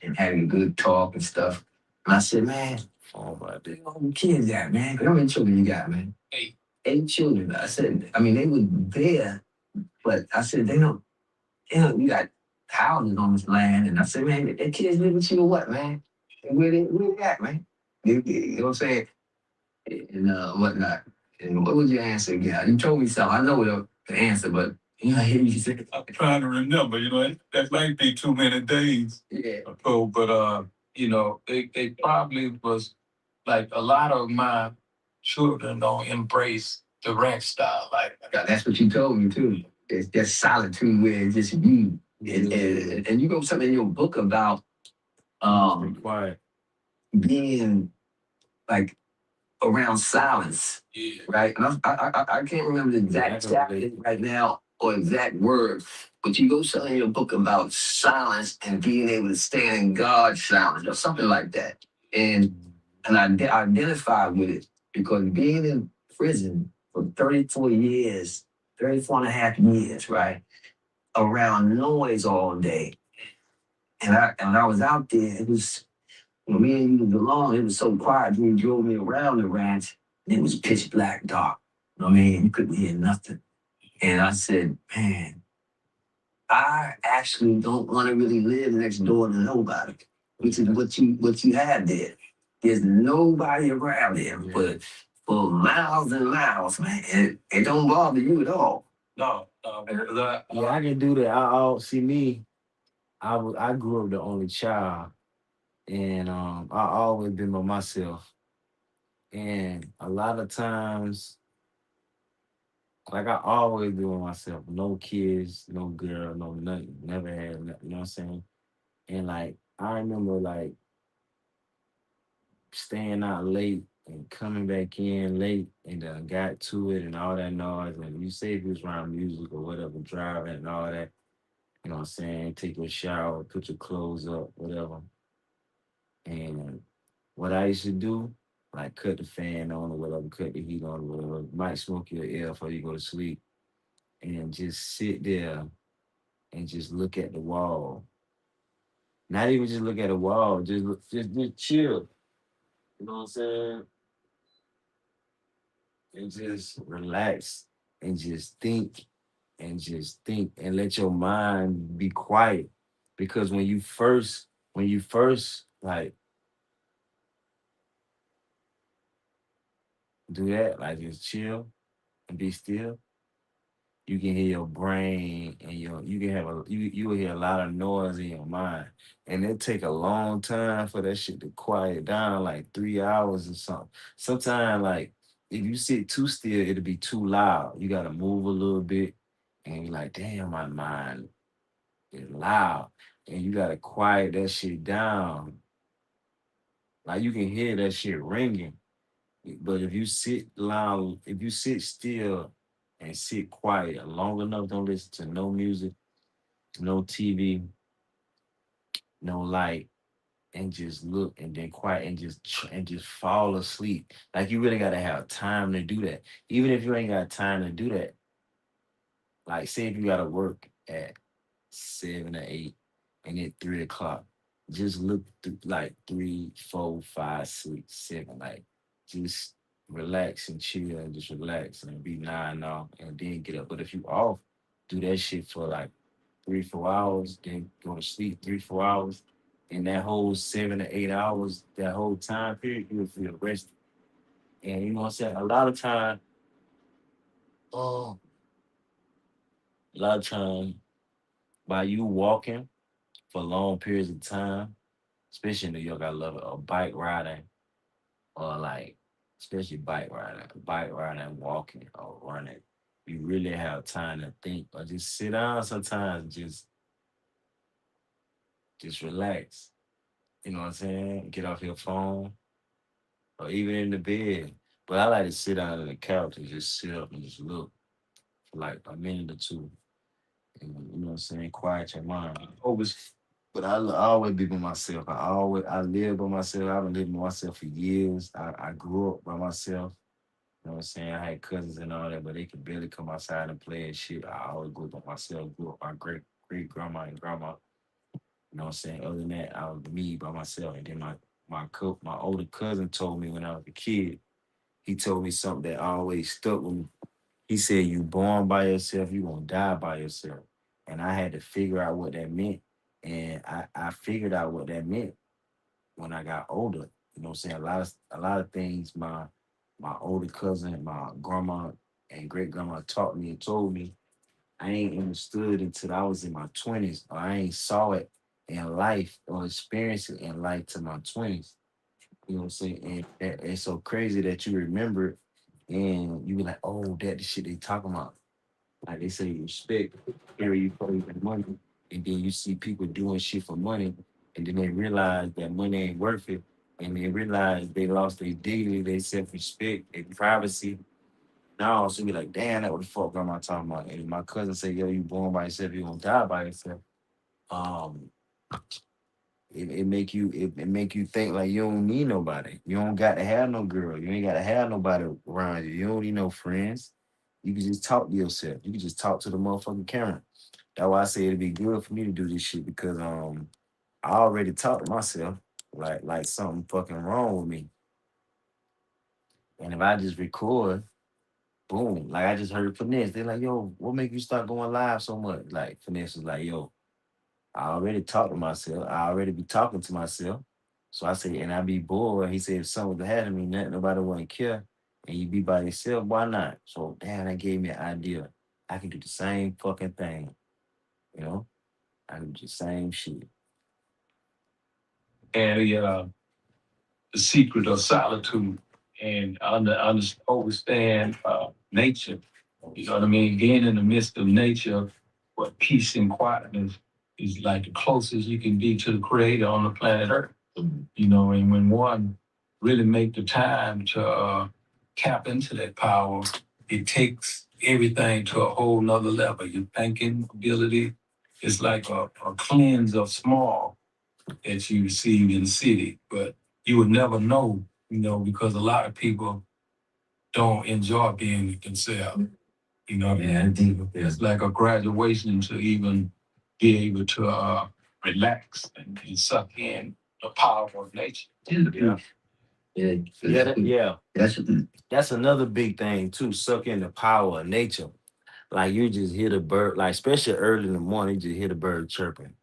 and having a good talk and stuff. And I said, man, oh my, how many kids got, man? How many children you got, man? Eight. 8 children. I said, I mean, they were there, but I said, you got houses on this land. And I said, man, the kids live with you or what, man? And where they at, man? You know what I'm saying? And whatnot. And what was your answer again? You told me something. I know the answer, but I hear you say. I'm trying to remember, that might be too many days Yeah. ago, but they probably was like a lot of my children don't embrace the ranch style like that. Yeah, that's what you told me too. It's just solitude where it's just you. And you wrote something in your book about Quiet. being like around silence, Yeah. right? And I can't remember the exact chapter right now or exact word, but you go something in your book about silence and being able to stand in God's silence or something like that. And I identified with it because being in prison for 34 years, 34 and a half years, right? Around noise all day. And I was out there, it was when me and you was alone, it was so quiet. You drove me around the ranch, and it was pitch black dark. You know what I mean? You couldn't hear nothing. And I said, man, I actually don't want to really live next door to nobody, which is what you had there. There's nobody around there, but for miles and miles, man. And it don't bother you at all. No, Yeah, I can do that. I see me. I grew up the only child, and I always been by myself. And a lot of times, like I always been by myself. No kids, no girl, no nothing. Never had nothing. You know what I'm saying? And like I remember like staying out late and coming back in late and got to it and all that noise. And you say if it was around music or whatever, driving and all that, you know what I'm saying? Take your shower, put your clothes up, whatever. And what I used to do, like cut the fan on or whatever, cut the heat on or whatever, might smoke your ear before you go to sleep and just sit there and just look at the wall. Not even just look at the wall, just chill. You know what I'm saying? And just relax and just think and let your mind be quiet. Because when you first like do that, like just chill and be still, You can hear your brain and you can have you will hear a lot of noise in your mind. And it take a long time for that shit to quiet down, like 3 hours or something. Sometimes like if you sit too still, it'll be too loud. You gotta move a little bit and you're like, damn, my mind is loud. And you gotta quiet that shit down. Like you can hear that shit ringing. But if you sit loud, if you sit still and sit quiet long enough, don't listen to no music, no TV, no light, and just look and then quiet and and just fall asleep. Like you really gotta have time to do that. Even if you ain't got time to do that, like say if you gotta work at 7 or 8 and at 3 o'clock, just look through like 3, 4, 5, 6, 7, like just relax and chill and just relax and be nine off and then get up. But if you off, do that shit for like 3, 4 hours, then go to sleep 3, 4 hours. And that whole 7 to 8 hours, that whole time period, you'll feel rested. And you know what I'm saying? Oh, a lot of time by you walking for long periods of time, especially in New York, I love it. Or bike riding, or like, especially bike riding, walking, or running. You really have time to think, or just sit down sometimes, just relax. You know what I'm saying? Get off your phone, or even in the bed. But I like to sit down on the couch and just sit up and just look for like a minute or two. And, you know what I'm saying? Quiet your mind. Always, but I always be by myself. I live by myself. I've been living by myself for years. I grew up by myself. You know what I'm saying? I had cousins and all that, but they could barely come outside and play and shit. I always grew up by myself. Grew up by my great grandma and grandma. You know what I'm saying? Other than that, I was me by myself. And then my older cousin told me when I was a kid. He told me something that always stuck with me. He said, "You born by yourself, you gonna die by yourself." And I had to figure out what that meant. And I figured out what that meant when I got older. You know what I'm saying? A lot of things my older cousin, my grandma and great grandma taught me and told me, I ain't understood until I was in my 20s, or I ain't saw it in life or experienced it in life to my 20s. You know what I'm saying? And it's so crazy that you remember it and you be like, oh, that the shit they talking about. Like they say, respect, carry you for your money. And then you see people doing shit for money. And then they realize that money ain't worth it. And they realize they lost their dignity, their self respect, their privacy. Now, so be like, damn, that what the fuck am I talking about? And my cousin say, yo, you born by yourself, you gonna die by yourself. Um, it make you think like you don't need nobody. You don't got to have no girl. You ain't got to have nobody around you. You don't need no friends. You can just talk to yourself. You can just talk to the motherfucking camera. That's why I say it'd be good for me to do this shit because I already talked to myself like something fucking wrong with me. And if I just record, boom, like I just heard Finesse. They're like, yo, what make you start going live so much? Like Finesse was like, yo, I already talk to myself. I already be talking to myself. So I say, and I be bored. He said, if something was ahead of me, nothing, nobody wouldn't care. And you be by yourself, why not? So damn, that gave me an idea. I can do the same fucking thing, you know? I can do the same shit. And the secret of solitude and understand nature. You know what I mean? Being in the midst of nature, what peace and quietness is like the closest you can be to the creator on the planet Earth. You know, and when one really make the time to tap into that power, it takes everything to a whole nother level. Your thinking ability is like a cleanse of smog that you receive in the city, but you would never know, you know, because a lot of people don't enjoy being with themselves. You know, yeah, I think it's like a graduation to even be able to relax and suck in the power of nature. Yeah. Yeah, Yeah. that's That's another big thing too, suck in the power of nature. Like you just hear the bird, like especially early in the morning, you just hear the bird chirping.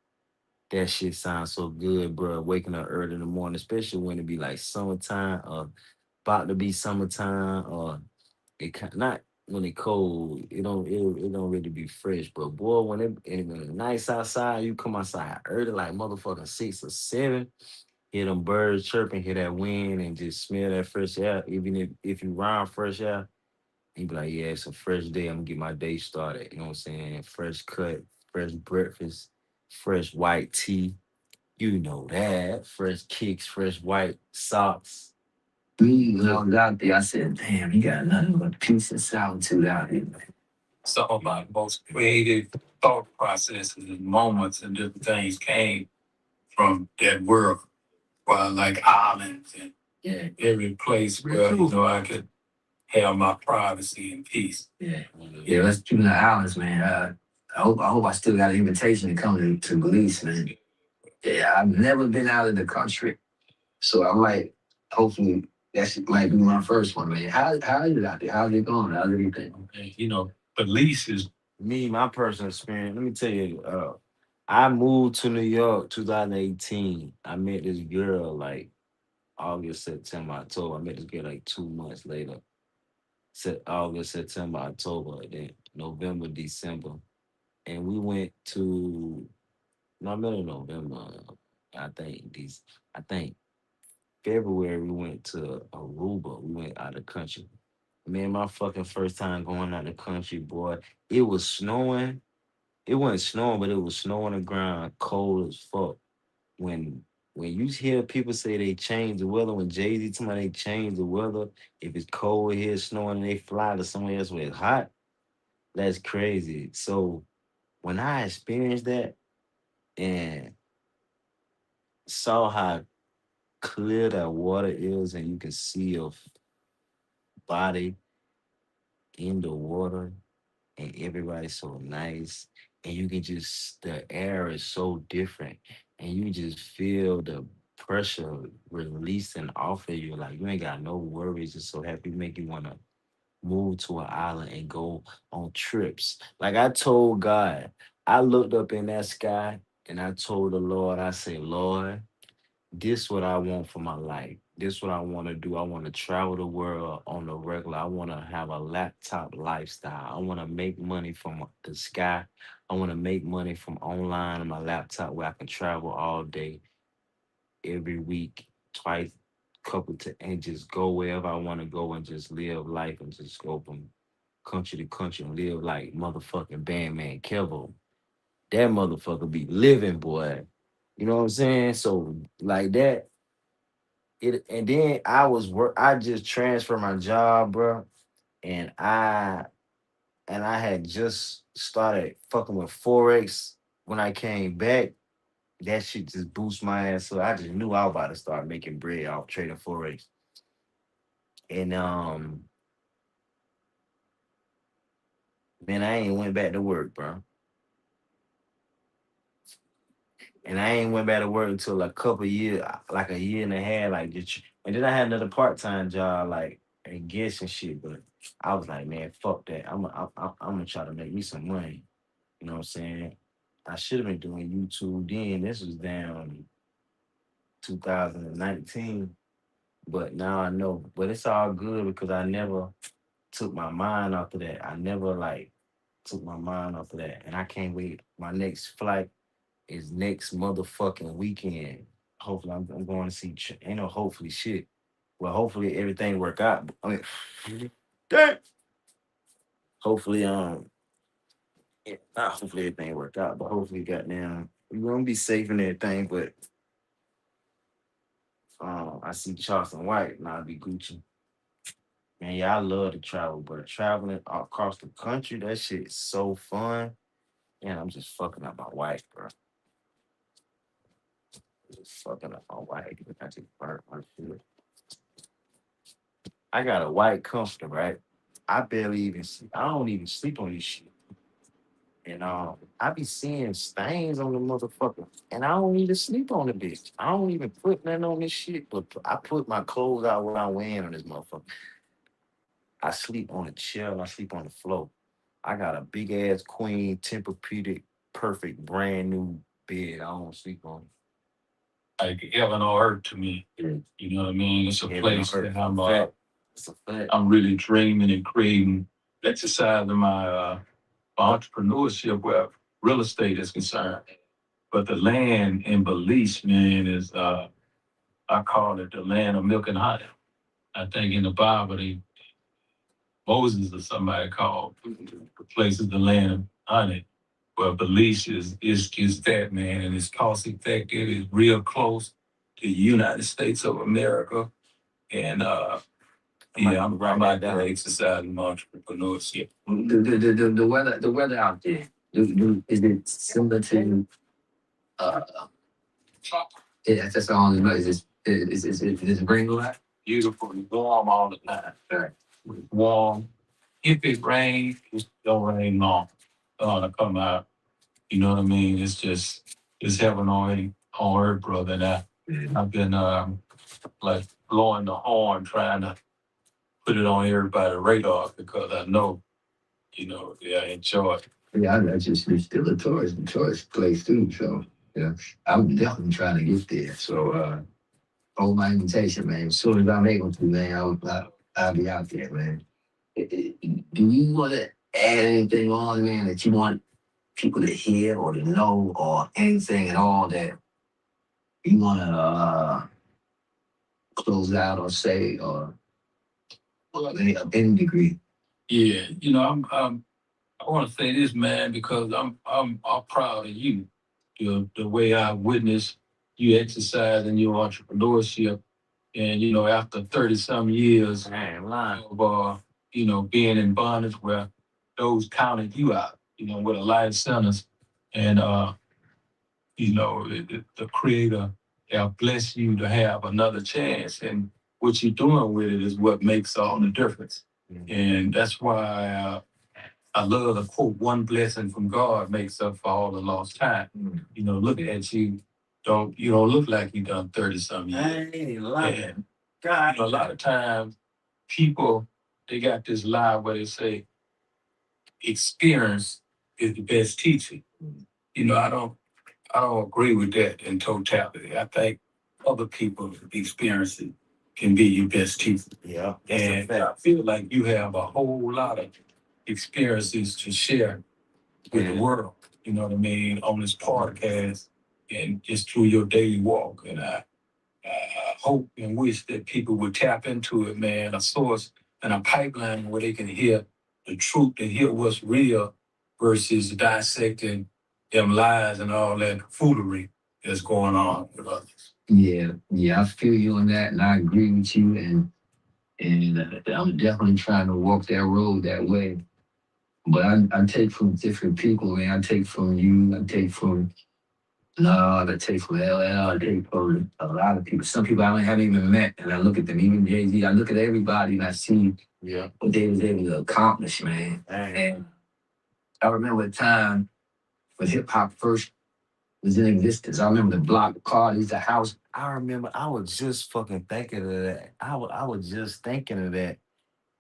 That shit sounds so good, bro. Waking up early in the morning, especially when it be like summertime or about to be summertime or not. when it cold, it don't really be fresh. But boy, when it's nice outside, you come outside early like motherfucking 6 or 7. Hear them birds chirping, hear that wind, and just smell that fresh air. Even if you round fresh air, you be like, yeah, it's a fresh day. I'm gonna get my day started. You know what I'm saying? Fresh cut, fresh breakfast, fresh white tea. You know that. Fresh kicks, fresh white socks. When I was out there, I said, damn, you got nothing but peace and solitude out here, man. Some of my most creative thought processes and moments and different things came from that world, like islands and every place where, I could have my privacy and peace. Yeah. Yeah, let's do the islands, man. I hope I still got an invitation to come to Belize, man. Yeah, I've never been out of the country, so I might, hopefully, might be my first one, man. How is it out there? How's it going? How's everything? Okay, Belize is Me, my personal experience, let me tell you, I moved to New York 2018. I met this girl like August, September, October. I met this girl like 2 months later. August, September, October, then November, December. And we went to no, I met in November. I think these I think February we went to Aruba. We went out of the country. Man, my fucking first time going out of the country, boy. It was snowing. It wasn't snowing, but it was snow on the ground, cold as fuck. When when you hear people say they change the weather, when Jay Z tell me they change the weather, if it's cold here, snowing, and they fly to somewhere else where it's hot, that's crazy. So when I experienced that and saw how clear that water is, and you can see your body in the water, and everybody's so nice, and you can just the air is so different, and you just feel the pressure releasing off of you. Like you ain't got no worries. It's so happy, make you want to move to an island and go on trips. Like I told God, I looked up in that sky and I told the Lord, I say, Lord, this what I want for my life. This what I want to do. I want to travel the world on the regular. I want to have a laptop lifestyle. I want to make money from the sky. I want to make money from online on my laptop where I can travel all day, every week, twice, couple to and just go wherever I want to go and just live life and just go from country to country and live like motherfucking Bandman Kevo. That motherfucker be living, boy. You know what I'm saying? So like that, it and then I just transferred my job, bro. And I had just started fucking with Forex when I came back. That shit just boost my ass. So I just knew I was about to start making bread off trading Forex. And man, I ain't went back to work, bro. And I ain't went back to work until a couple years, like a year and a half, like just, and then I had another part-time job, like and guess and shit. But I was like, man, fuck that. I'm gonna try to make me some money. You know what I'm saying? I should have been doing YouTube then. This was down 2019, but now I know. But it's all good because I never took my mind off of that. I never like took my mind off of that, and I can't wait. My next flight is next motherfucking weekend. Hopefully, I'm going to see. Ain't no hopefully shit. Well, hopefully everything work out. I mean, damn. Hopefully, yeah, not hopefully everything work out, but hopefully, goddamn, we gonna be safe and everything. But I see Charleston White, and I'll be Gucci. Man, yeah, I love to travel, but traveling across the country, that shit is so fun. Man, I'm just fucking up my wife, bro. Just fucking up my wife. I just burnt my shit. I got a white comforter, right? I barely even sleep. I don't even sleep on this shit. And I be seeing stains on the motherfucker. And I don't even sleep on the bitch. I don't even put nothing on this shit, but I put my clothes out what I'm wearing on this motherfucker. I sleep on a chair and I sleep on the floor. I got a big ass queen Tempur-Pedic perfect brand new bed. I don't sleep on. Like heaven on earth to me. You know what I mean? It's a place that I'm It's a fact. I'm really dreaming and creating exercising my entrepreneurship where real estate is concerned. But the land in Belize, man, is I call it the land of milk and honey. I think in the Bible, Moses or somebody called the place of the land of honey. But Belize is that, man, and it's cost effective. It's real close to the United States of America. And yeah, I'm out there exercising my entrepreneurship. The weather out there, is it similar to uh yeah, that's all I know. Is it rain a lot? Beautiful, warm all the time. Right. Warm. If it rains, it don't rain long. To come out. You know what I mean? It's heaven on earth, brother. And I've been like blowing the horn, trying to put it on everybody's radar because I know, I enjoy it. Yeah, I just it's still a tourist place too. So yeah, I'm definitely trying to get there. So hold my invitation, man. As soon as I'm able to, man, I'll be out there, man. Do you want to add anything on, man, that you want people to hear or to know, or anything at all that you want to close out or say, or any degree? Yeah, I want to say this, man, because I'm proud of you. The way I witnessed you exercising your entrepreneurship, and after 30 some years of being in bondage where those counted you out, with a life sentence, and the Creator have blessed you to have another chance, and what you're doing with it is what makes all the difference. And that's why I love to quote, "One blessing from God makes up for all the lost time." Looking at you, you don't look like you done 30 some years. I ain't lying. And God. a lot of times people, they got this lie where they say experience is the best teacher. I don't agree with that in totality. I think other people's experiences can be your best teacher. Yeah. And I feel like you have a whole lot of experiences to share with the world, you know what I mean, on this podcast and just through your daily walk. And I hope and wish that people would tap into it, man, a source and a pipeline where they can hear the truth and hear what's real versus dissecting them lies and all that foolery that's going on with others. Yeah, I feel you on that, and I agree with you, and I'm definitely trying to walk that road that way. But I take from different people, man. I take from you. I take from Lord. I take from LL. I take from a lot of people. Some people I haven't even met, and I look at them. Even Jay-Z. I look at everybody, and I see what they was able to accomplish, man. And I remember a time when hip hop first was in existence. I remember the block parties, the house. I remember I was just fucking thinking of that. I was just thinking of that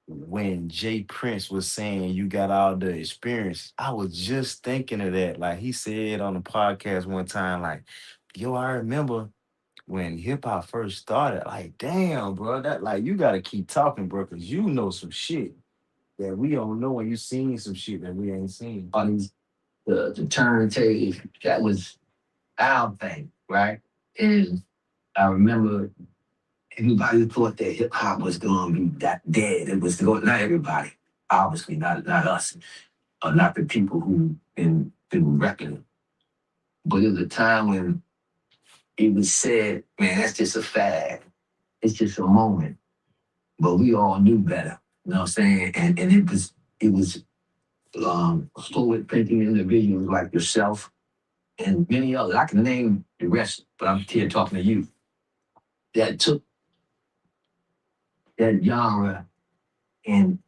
when Jay Prince was saying you got all the experience. I was just thinking of that. Like he said on the podcast one time, like, yo, I remember when hip hop first started. Like, damn, bro, that like you gotta keep talking, bro, because you know some shit that we don't know, and you seen some shit that we ain't seen. On these the turntable, that was our thing, right? And I remember everybody thought that hip hop was going to be that dead. It was going, not everybody, obviously not us, or not the people who been repping. But it was a time when it was said, man, that's just a fad. It's just a moment. But we all knew better. You know what I'm saying? And it was fluid thinking individuals like yourself and many others. I can name the rest, but I'm here talking to you. That took that genre and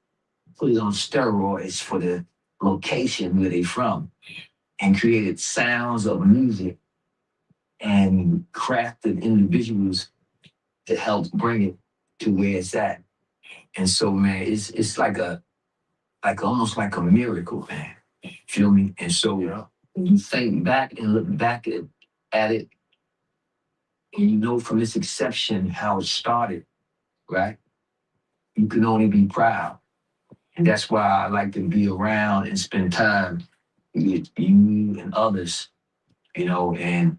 put it on steroids for the location where they from, and created sounds of music and crafted individuals to help bring it to where it's at. And so, man, it's like almost like a miracle, man. Feel me? And so when you think back and look back at it, and you know from its inception how it started, right? You can only be proud. And that's why I like to be around and spend time with you and others, and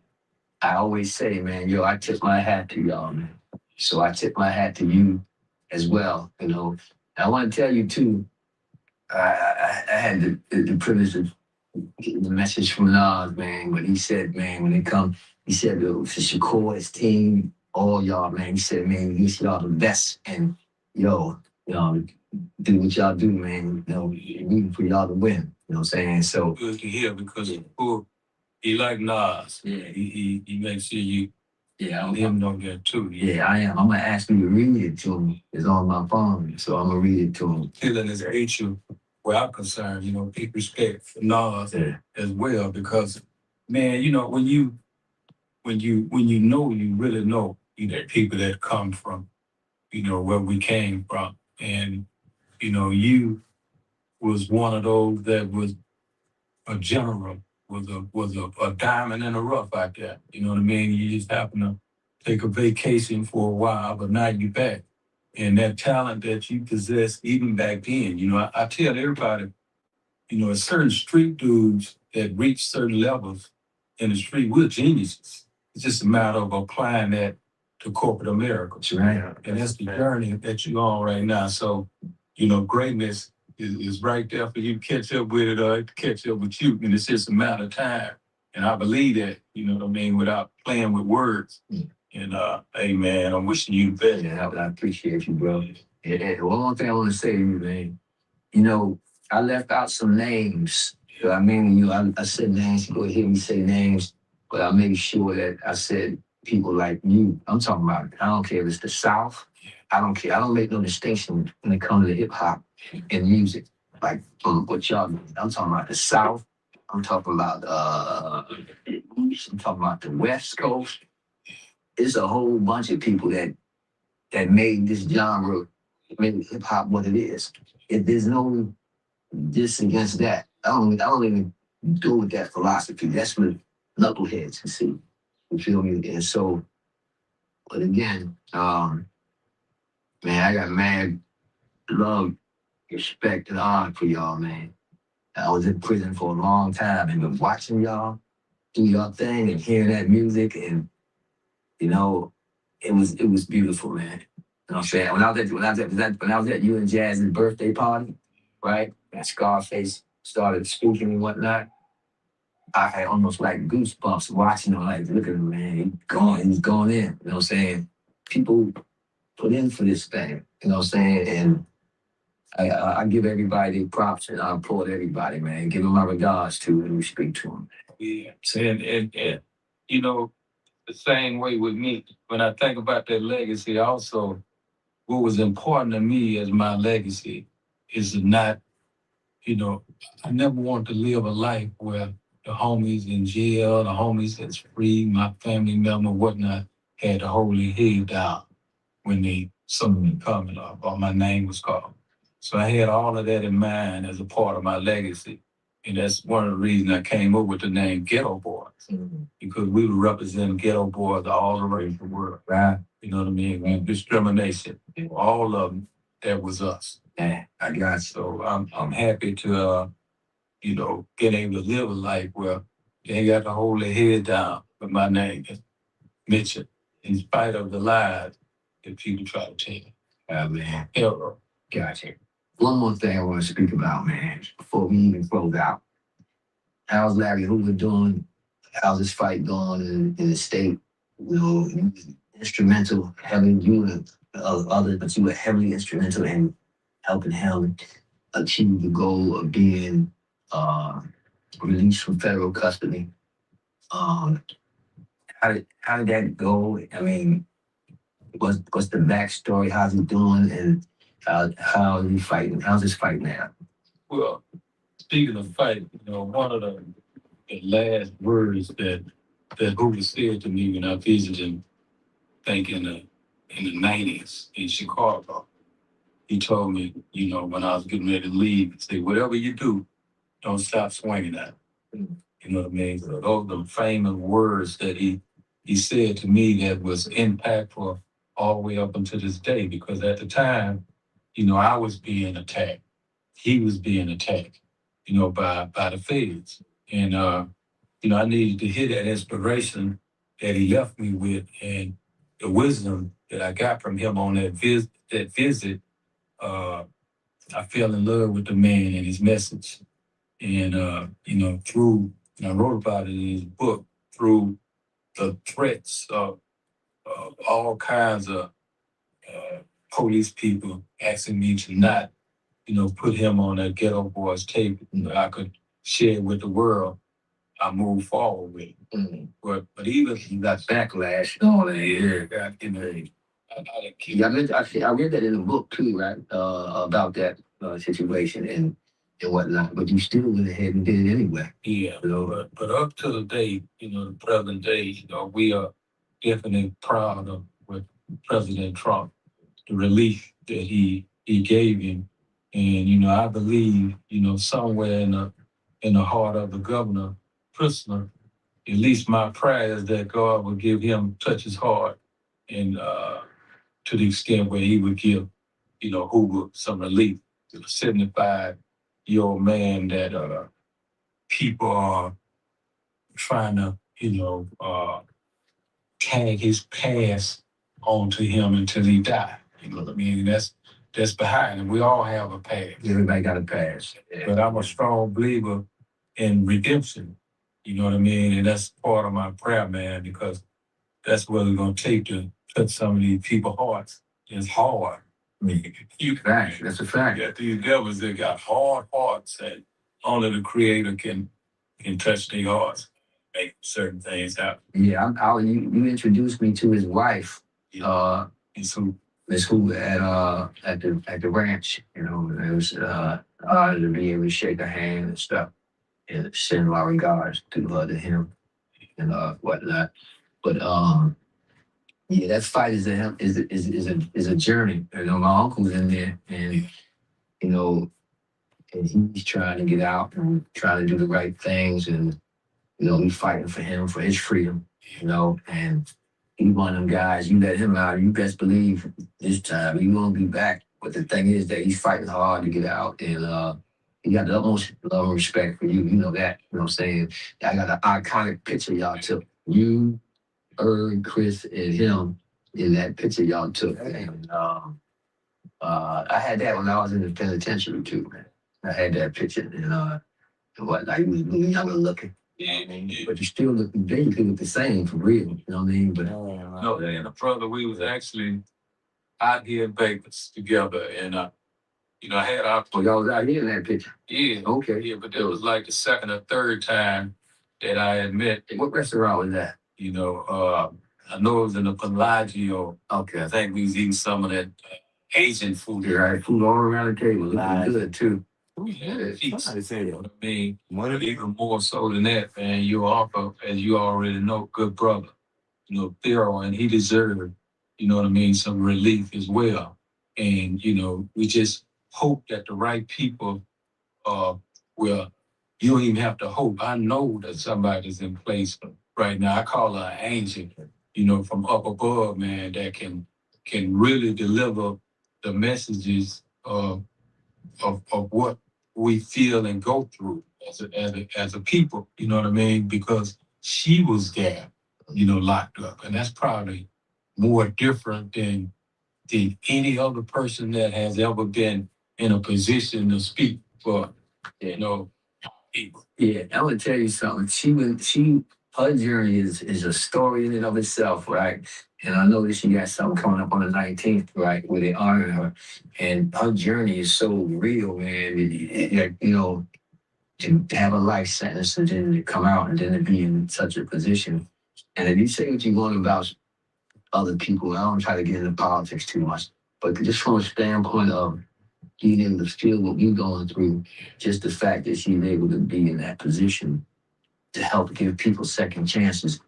I always say, man, yo, I tip my hat to y'all, man. So I tip my hat to you as well. I want to tell you too, I had the privilege of getting the message from Nas, man, but he said, man, when it come, he said, yo, for Shakur, his team, all y'all, man, he said, man, he y'all the best. And yo, do what y'all do, man. Rooting for y'all to win. You know what I'm saying? So good to hear because Shakur, he like Nas. Yeah. He makes sure you let him know that too. Yeah, I am. I'm gonna ask you to read it to him. It's on my phone, so I'm gonna read it to him. Feeling is issue where I'm concerned, keep respect for Nas as well because man, when you you really know people that come from, where we came from. And, you was one of those that was a general, was a diamond in the rough out there. You know what I mean? You just happen to take a vacation for a while, but now you back. And that talent that you possessed even back then, I tell everybody, certain street dudes that reach certain levels in the street, we're geniuses. It's just a matter of applying that to corporate America. That's right. And that's the journey that you're on right now. So, greatness is right there for you to catch up with it or to catch up with you. And it's just a matter of time. And I believe that, without playing with words. And hey man, I'm wishing you the best. Yeah, I appreciate you, bro. And one more thing I want to say to you, man. I left out some names. I mean, I said names. You go hear me say names, but I made sure that I said people like you. I'm talking about. I don't care if it's the South. I don't care. I don't make no distinction when it comes to hip hop and music. Like what y'all do. I'm talking about the South. I'm talking about the East. I'm talking about the West Coast. It's a whole bunch of people that made this genre, made hip hop what it is. There's no this against that. I don't even go with that philosophy. That's what knuckleheads can see. You feel me? And so, but again, man, I got mad love, respect, and honor for y'all, man. I was in prison for a long time and been watching y'all do your thing and hearing that music, and it was beautiful, man. You know what I'm saying? When I was at you and Jazz's birthday party, right? And Scarface started speaking and whatnot. I had almost like goosebumps watching him, like, look at him, man. He's going in. You know what I'm saying? People put in for this thing. You know what I'm saying? And I give everybody their props and I applaud everybody, man. Give them my regards too and respect to them. Yeah. And you know, the same way with me. When I think about that legacy, also, what was important to me as my legacy is to not, I never wanted to live a life where the homies in jail, the homies that's free, my family member, whatnot, had to hold their head down when they saw me coming up or my name was called. So I had all of that in mind as a part of my legacy. And that's one of the reasons I came up with the name Ghetto Boys. Mm-hmm. Because we were representing ghetto boys all around the world. Right. You know what I mean? Right. Discrimination. All of them, that was us. Yeah, I got you. So I'm happy to get able to live a life where they ain't got to hold their head down with my name is mentioned in spite of the lies that people try to tell. Yeah, man. Error. Gotcha. One more thing I want to speak about, man, before we even close out. How's Larry Hoover doing? How's this fight going in the state? You was instrumental, having you and others, but you were heavily instrumental in helping him achieve the goal of being released from federal custody. Um, how did that go? I mean, what's the backstory? How's he doing? And how is he fighting? How's his fight now? Well, speaking of fight, one of the last words that Hoover said to me when I visited him, I think in the 90s in Chicago, he told me, when I was getting ready to leave, he said, whatever you do, don't stop swinging at it. You know what I mean? So those are the famous words that he said to me that was impactful all the way up until this day, because at the time, I was being attacked. he was being attacked, by the feds. And I needed to hear that inspiration that he left me with and the wisdom that I got from him on that visit. Uh, I fell in love with the man and his message. And and I wrote about it in his book, through the threats of all kinds of uh, police people asking me to not, put him on that Ghetto Boys tape. I could share it with the world. I moved forward with it. But even he got backlash and all that. Yeah, I read that in the book too, right? About that situation and whatnot. But you still went ahead and did it anyway. Yeah, but up to the day, the present day, we are definitely proud of what President Trump, the relief that he gave him. And I believe, somewhere in the heart of the governor, prisoner, at least my prayer is that God will give him, touch his heart, and to the extent where he would give, Hoover some relief. A 75-year-old man that people are trying to, tag his past onto him until he die. You know what I mean? That's behind him. We all have a past. Everybody got a past. Yeah. But I'm a strong believer in redemption. You know what I mean? And that's part of my prayer, man, because that's what it's gonna take to touch some of these people's hearts. It's hard. I mean, fact. That's a fact. You got these devils that got hard hearts that only the Creator can touch their hearts, make certain things happen. Yeah, you introduced me to his wife, Miss Who at the ranch. It was to be able to shake her hand and stuff, and send my regards to him and whatnot. But yeah, that fight is a journey. My uncle's in there, and you know, and he's trying to get out and trying to do the right things, and we fighting for him for his freedom. And he's one of them guys. You let him out, you best believe this time he won't be back. But the thing is that he's fighting hard to get out, and he got the utmost love and respect for you. You know that. You know what I'm saying? I got an iconic picture y'all took. You, Chris, and him in that picture y'all took. And I had that when I was in the penitentiary too, man. I had that picture, and whatnot. He was really younger looking. Yeah, but you still look, basically look the same for real. You know what I mean? But no, and a brother, we was actually out here in Vegas together, and I had our. Oh, y'all was out here in that picture. Yeah. Okay. Yeah, but that was like the second or third time that I had met. What restaurant was that? I know it was in the Bellagio. Okay. I think we was eating some of that Asian food. Yeah, right. Food all around the table. Looking good too. Yeah, somebody said, you know what I mean? But even more so than that, man, you also, as you already know, good brother, thorough, and he deserved, some relief as well. And, we just hope that the right people will, you don't even have to hope. I know that somebody's in place right now. I call her an angel, from up above, man, that can really deliver the messages of what we feel and go through as a people, you know what I mean? Because she was there, locked up. And that's probably more different than any other person that has ever been in a position to speak for, people. Yeah, I'm gonna tell you something. Her journey is a story in and of itself, right? And I know that she got something coming up on the 19th, right, where they honor her. And her journey is so real, man. To have a life sentence and then to come out and then to be in such a position. And if you say what you want about other people, I don't try to get into politics too much, but just from a standpoint of being able to feel what you're going through, just the fact that she's able to be in that position to help give people second chances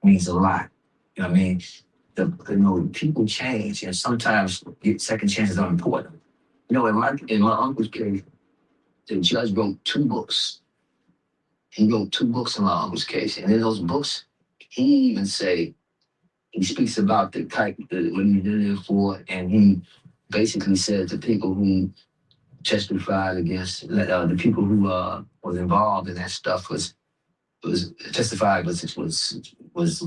means a lot. You know what I mean? People change, and sometimes second chances are important. In my uncle's case, the judge wrote 2 books. He wrote 2 books in my uncle's case, and in those books, he speaks about the type what he did it for, and he basically said to people who testified against the people who was involved in that stuff was testified was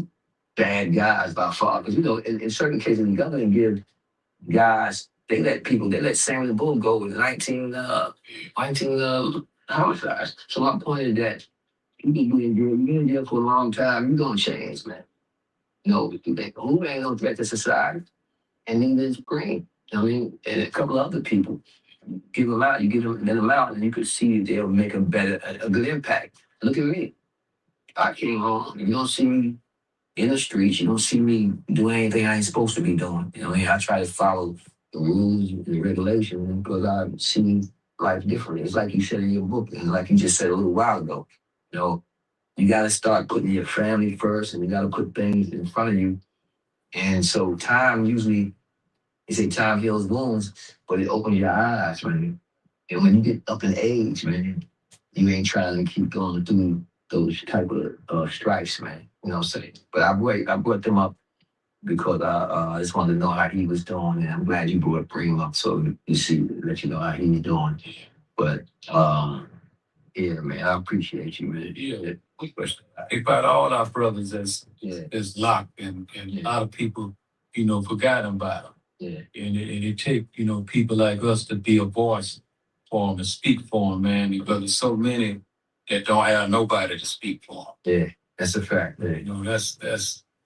bad guys by far. Because in certain cases, the government give guys they let Samuel Bull go with 19 homicides. So my point is that you can be in jail, you in jail for a long time, you're gonna change, man. Who ain't no threat to society, and neither is Green. You know what I mean? And a couple of other people. Give them out, you give them, let them out, and you could see they'll make a good impact. Look at me. I came home. You don't see me in the streets. You don't see me doing anything I ain't supposed to be doing. You know what I mean? I try to follow the rules and the regulations because I see life differently. It's like you said in your book, and like you just said a little while ago. You know, you got to start putting your family first, and you got to put things in front of you. And so time usually, they say time heals wounds, but it opens your eyes, man. And when you get up in age, man, you ain't trying to keep going through those type of stripes, man. You know what I'm saying? But I brought them up because I just wanted to know how he was doing, and I'm glad you bring him up so you see, let you know how he's doing. But yeah, man, I appreciate you, man. Yeah. Quick question. About all our brothers that's locked, and a lot of people, forgot about them. Yeah, And it take, people like us to be a voice for them and speak for them, man, because there's so many that don't have nobody to speak for them. yeah, that's a fact. Yeah.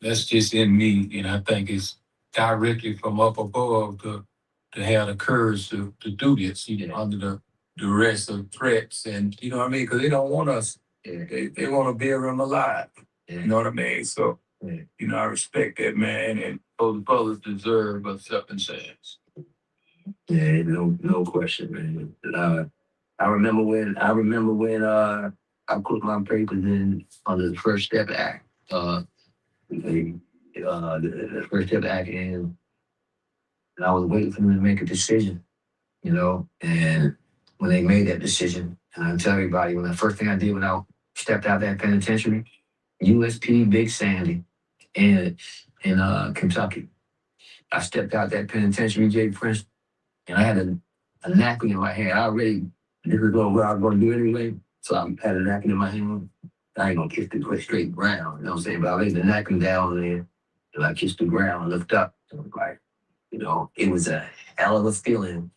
That's just in me, and I think it's directly from up above to have the courage to do this, under the duress of threats, and you know what I mean, because they don't want us. Yeah. They want to bury them alive. Yeah. You know what I mean? So, I respect that, man, and those brothers deserve a second chance. Yeah, no question, man. I remember when I put my papers in under the First Step Act. The First Step Act, and I was waiting for them to make a decision, And when they made that decision, and I tell everybody, when the first thing I did when I stepped out that penitentiary, USP Big Sandy in Kentucky. I stepped out that penitentiary, Jay Prince, and I had a napkin in my hand. I already this is what I was going to do anyway, so I had a napkin in my hand. I ain't gonna kiss the straight ground, you know what I'm saying? But I laid the napkin down there, and I kissed the ground and looked up. And it was like, it was a hell of a feeling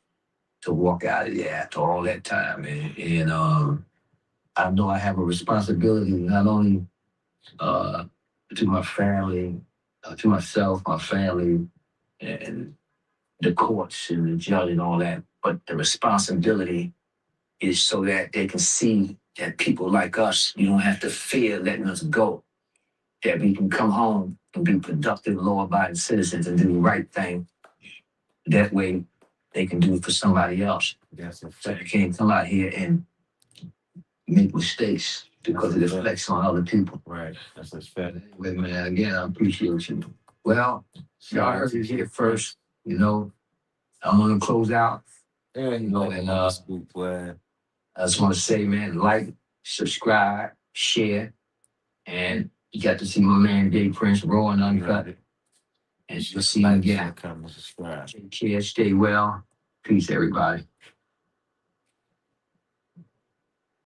to walk out of there after all that time, man. And I know I have a responsibility not only to my family, to myself, my family, and the courts and the judge and all that, but the responsibility is so that they can see that people like us, you don't have to fear letting us go, that we can come home and be productive, law-abiding citizens and do the right thing. That way, they can do it for somebody else. That's a So fact. you can't come out here and make mistakes because it reflects on other people. Right. That's a fact. Anyway, man, again, I appreciate you. Well, y'all heard it here first. I'm gonna close out. Yeah, And Spook, boy. I just want to say, man, like, subscribe, share, and you got to see my man Jay Prince raw and uncut. And you'll see him again. Come and subscribe. Take care, stay well. Peace, everybody.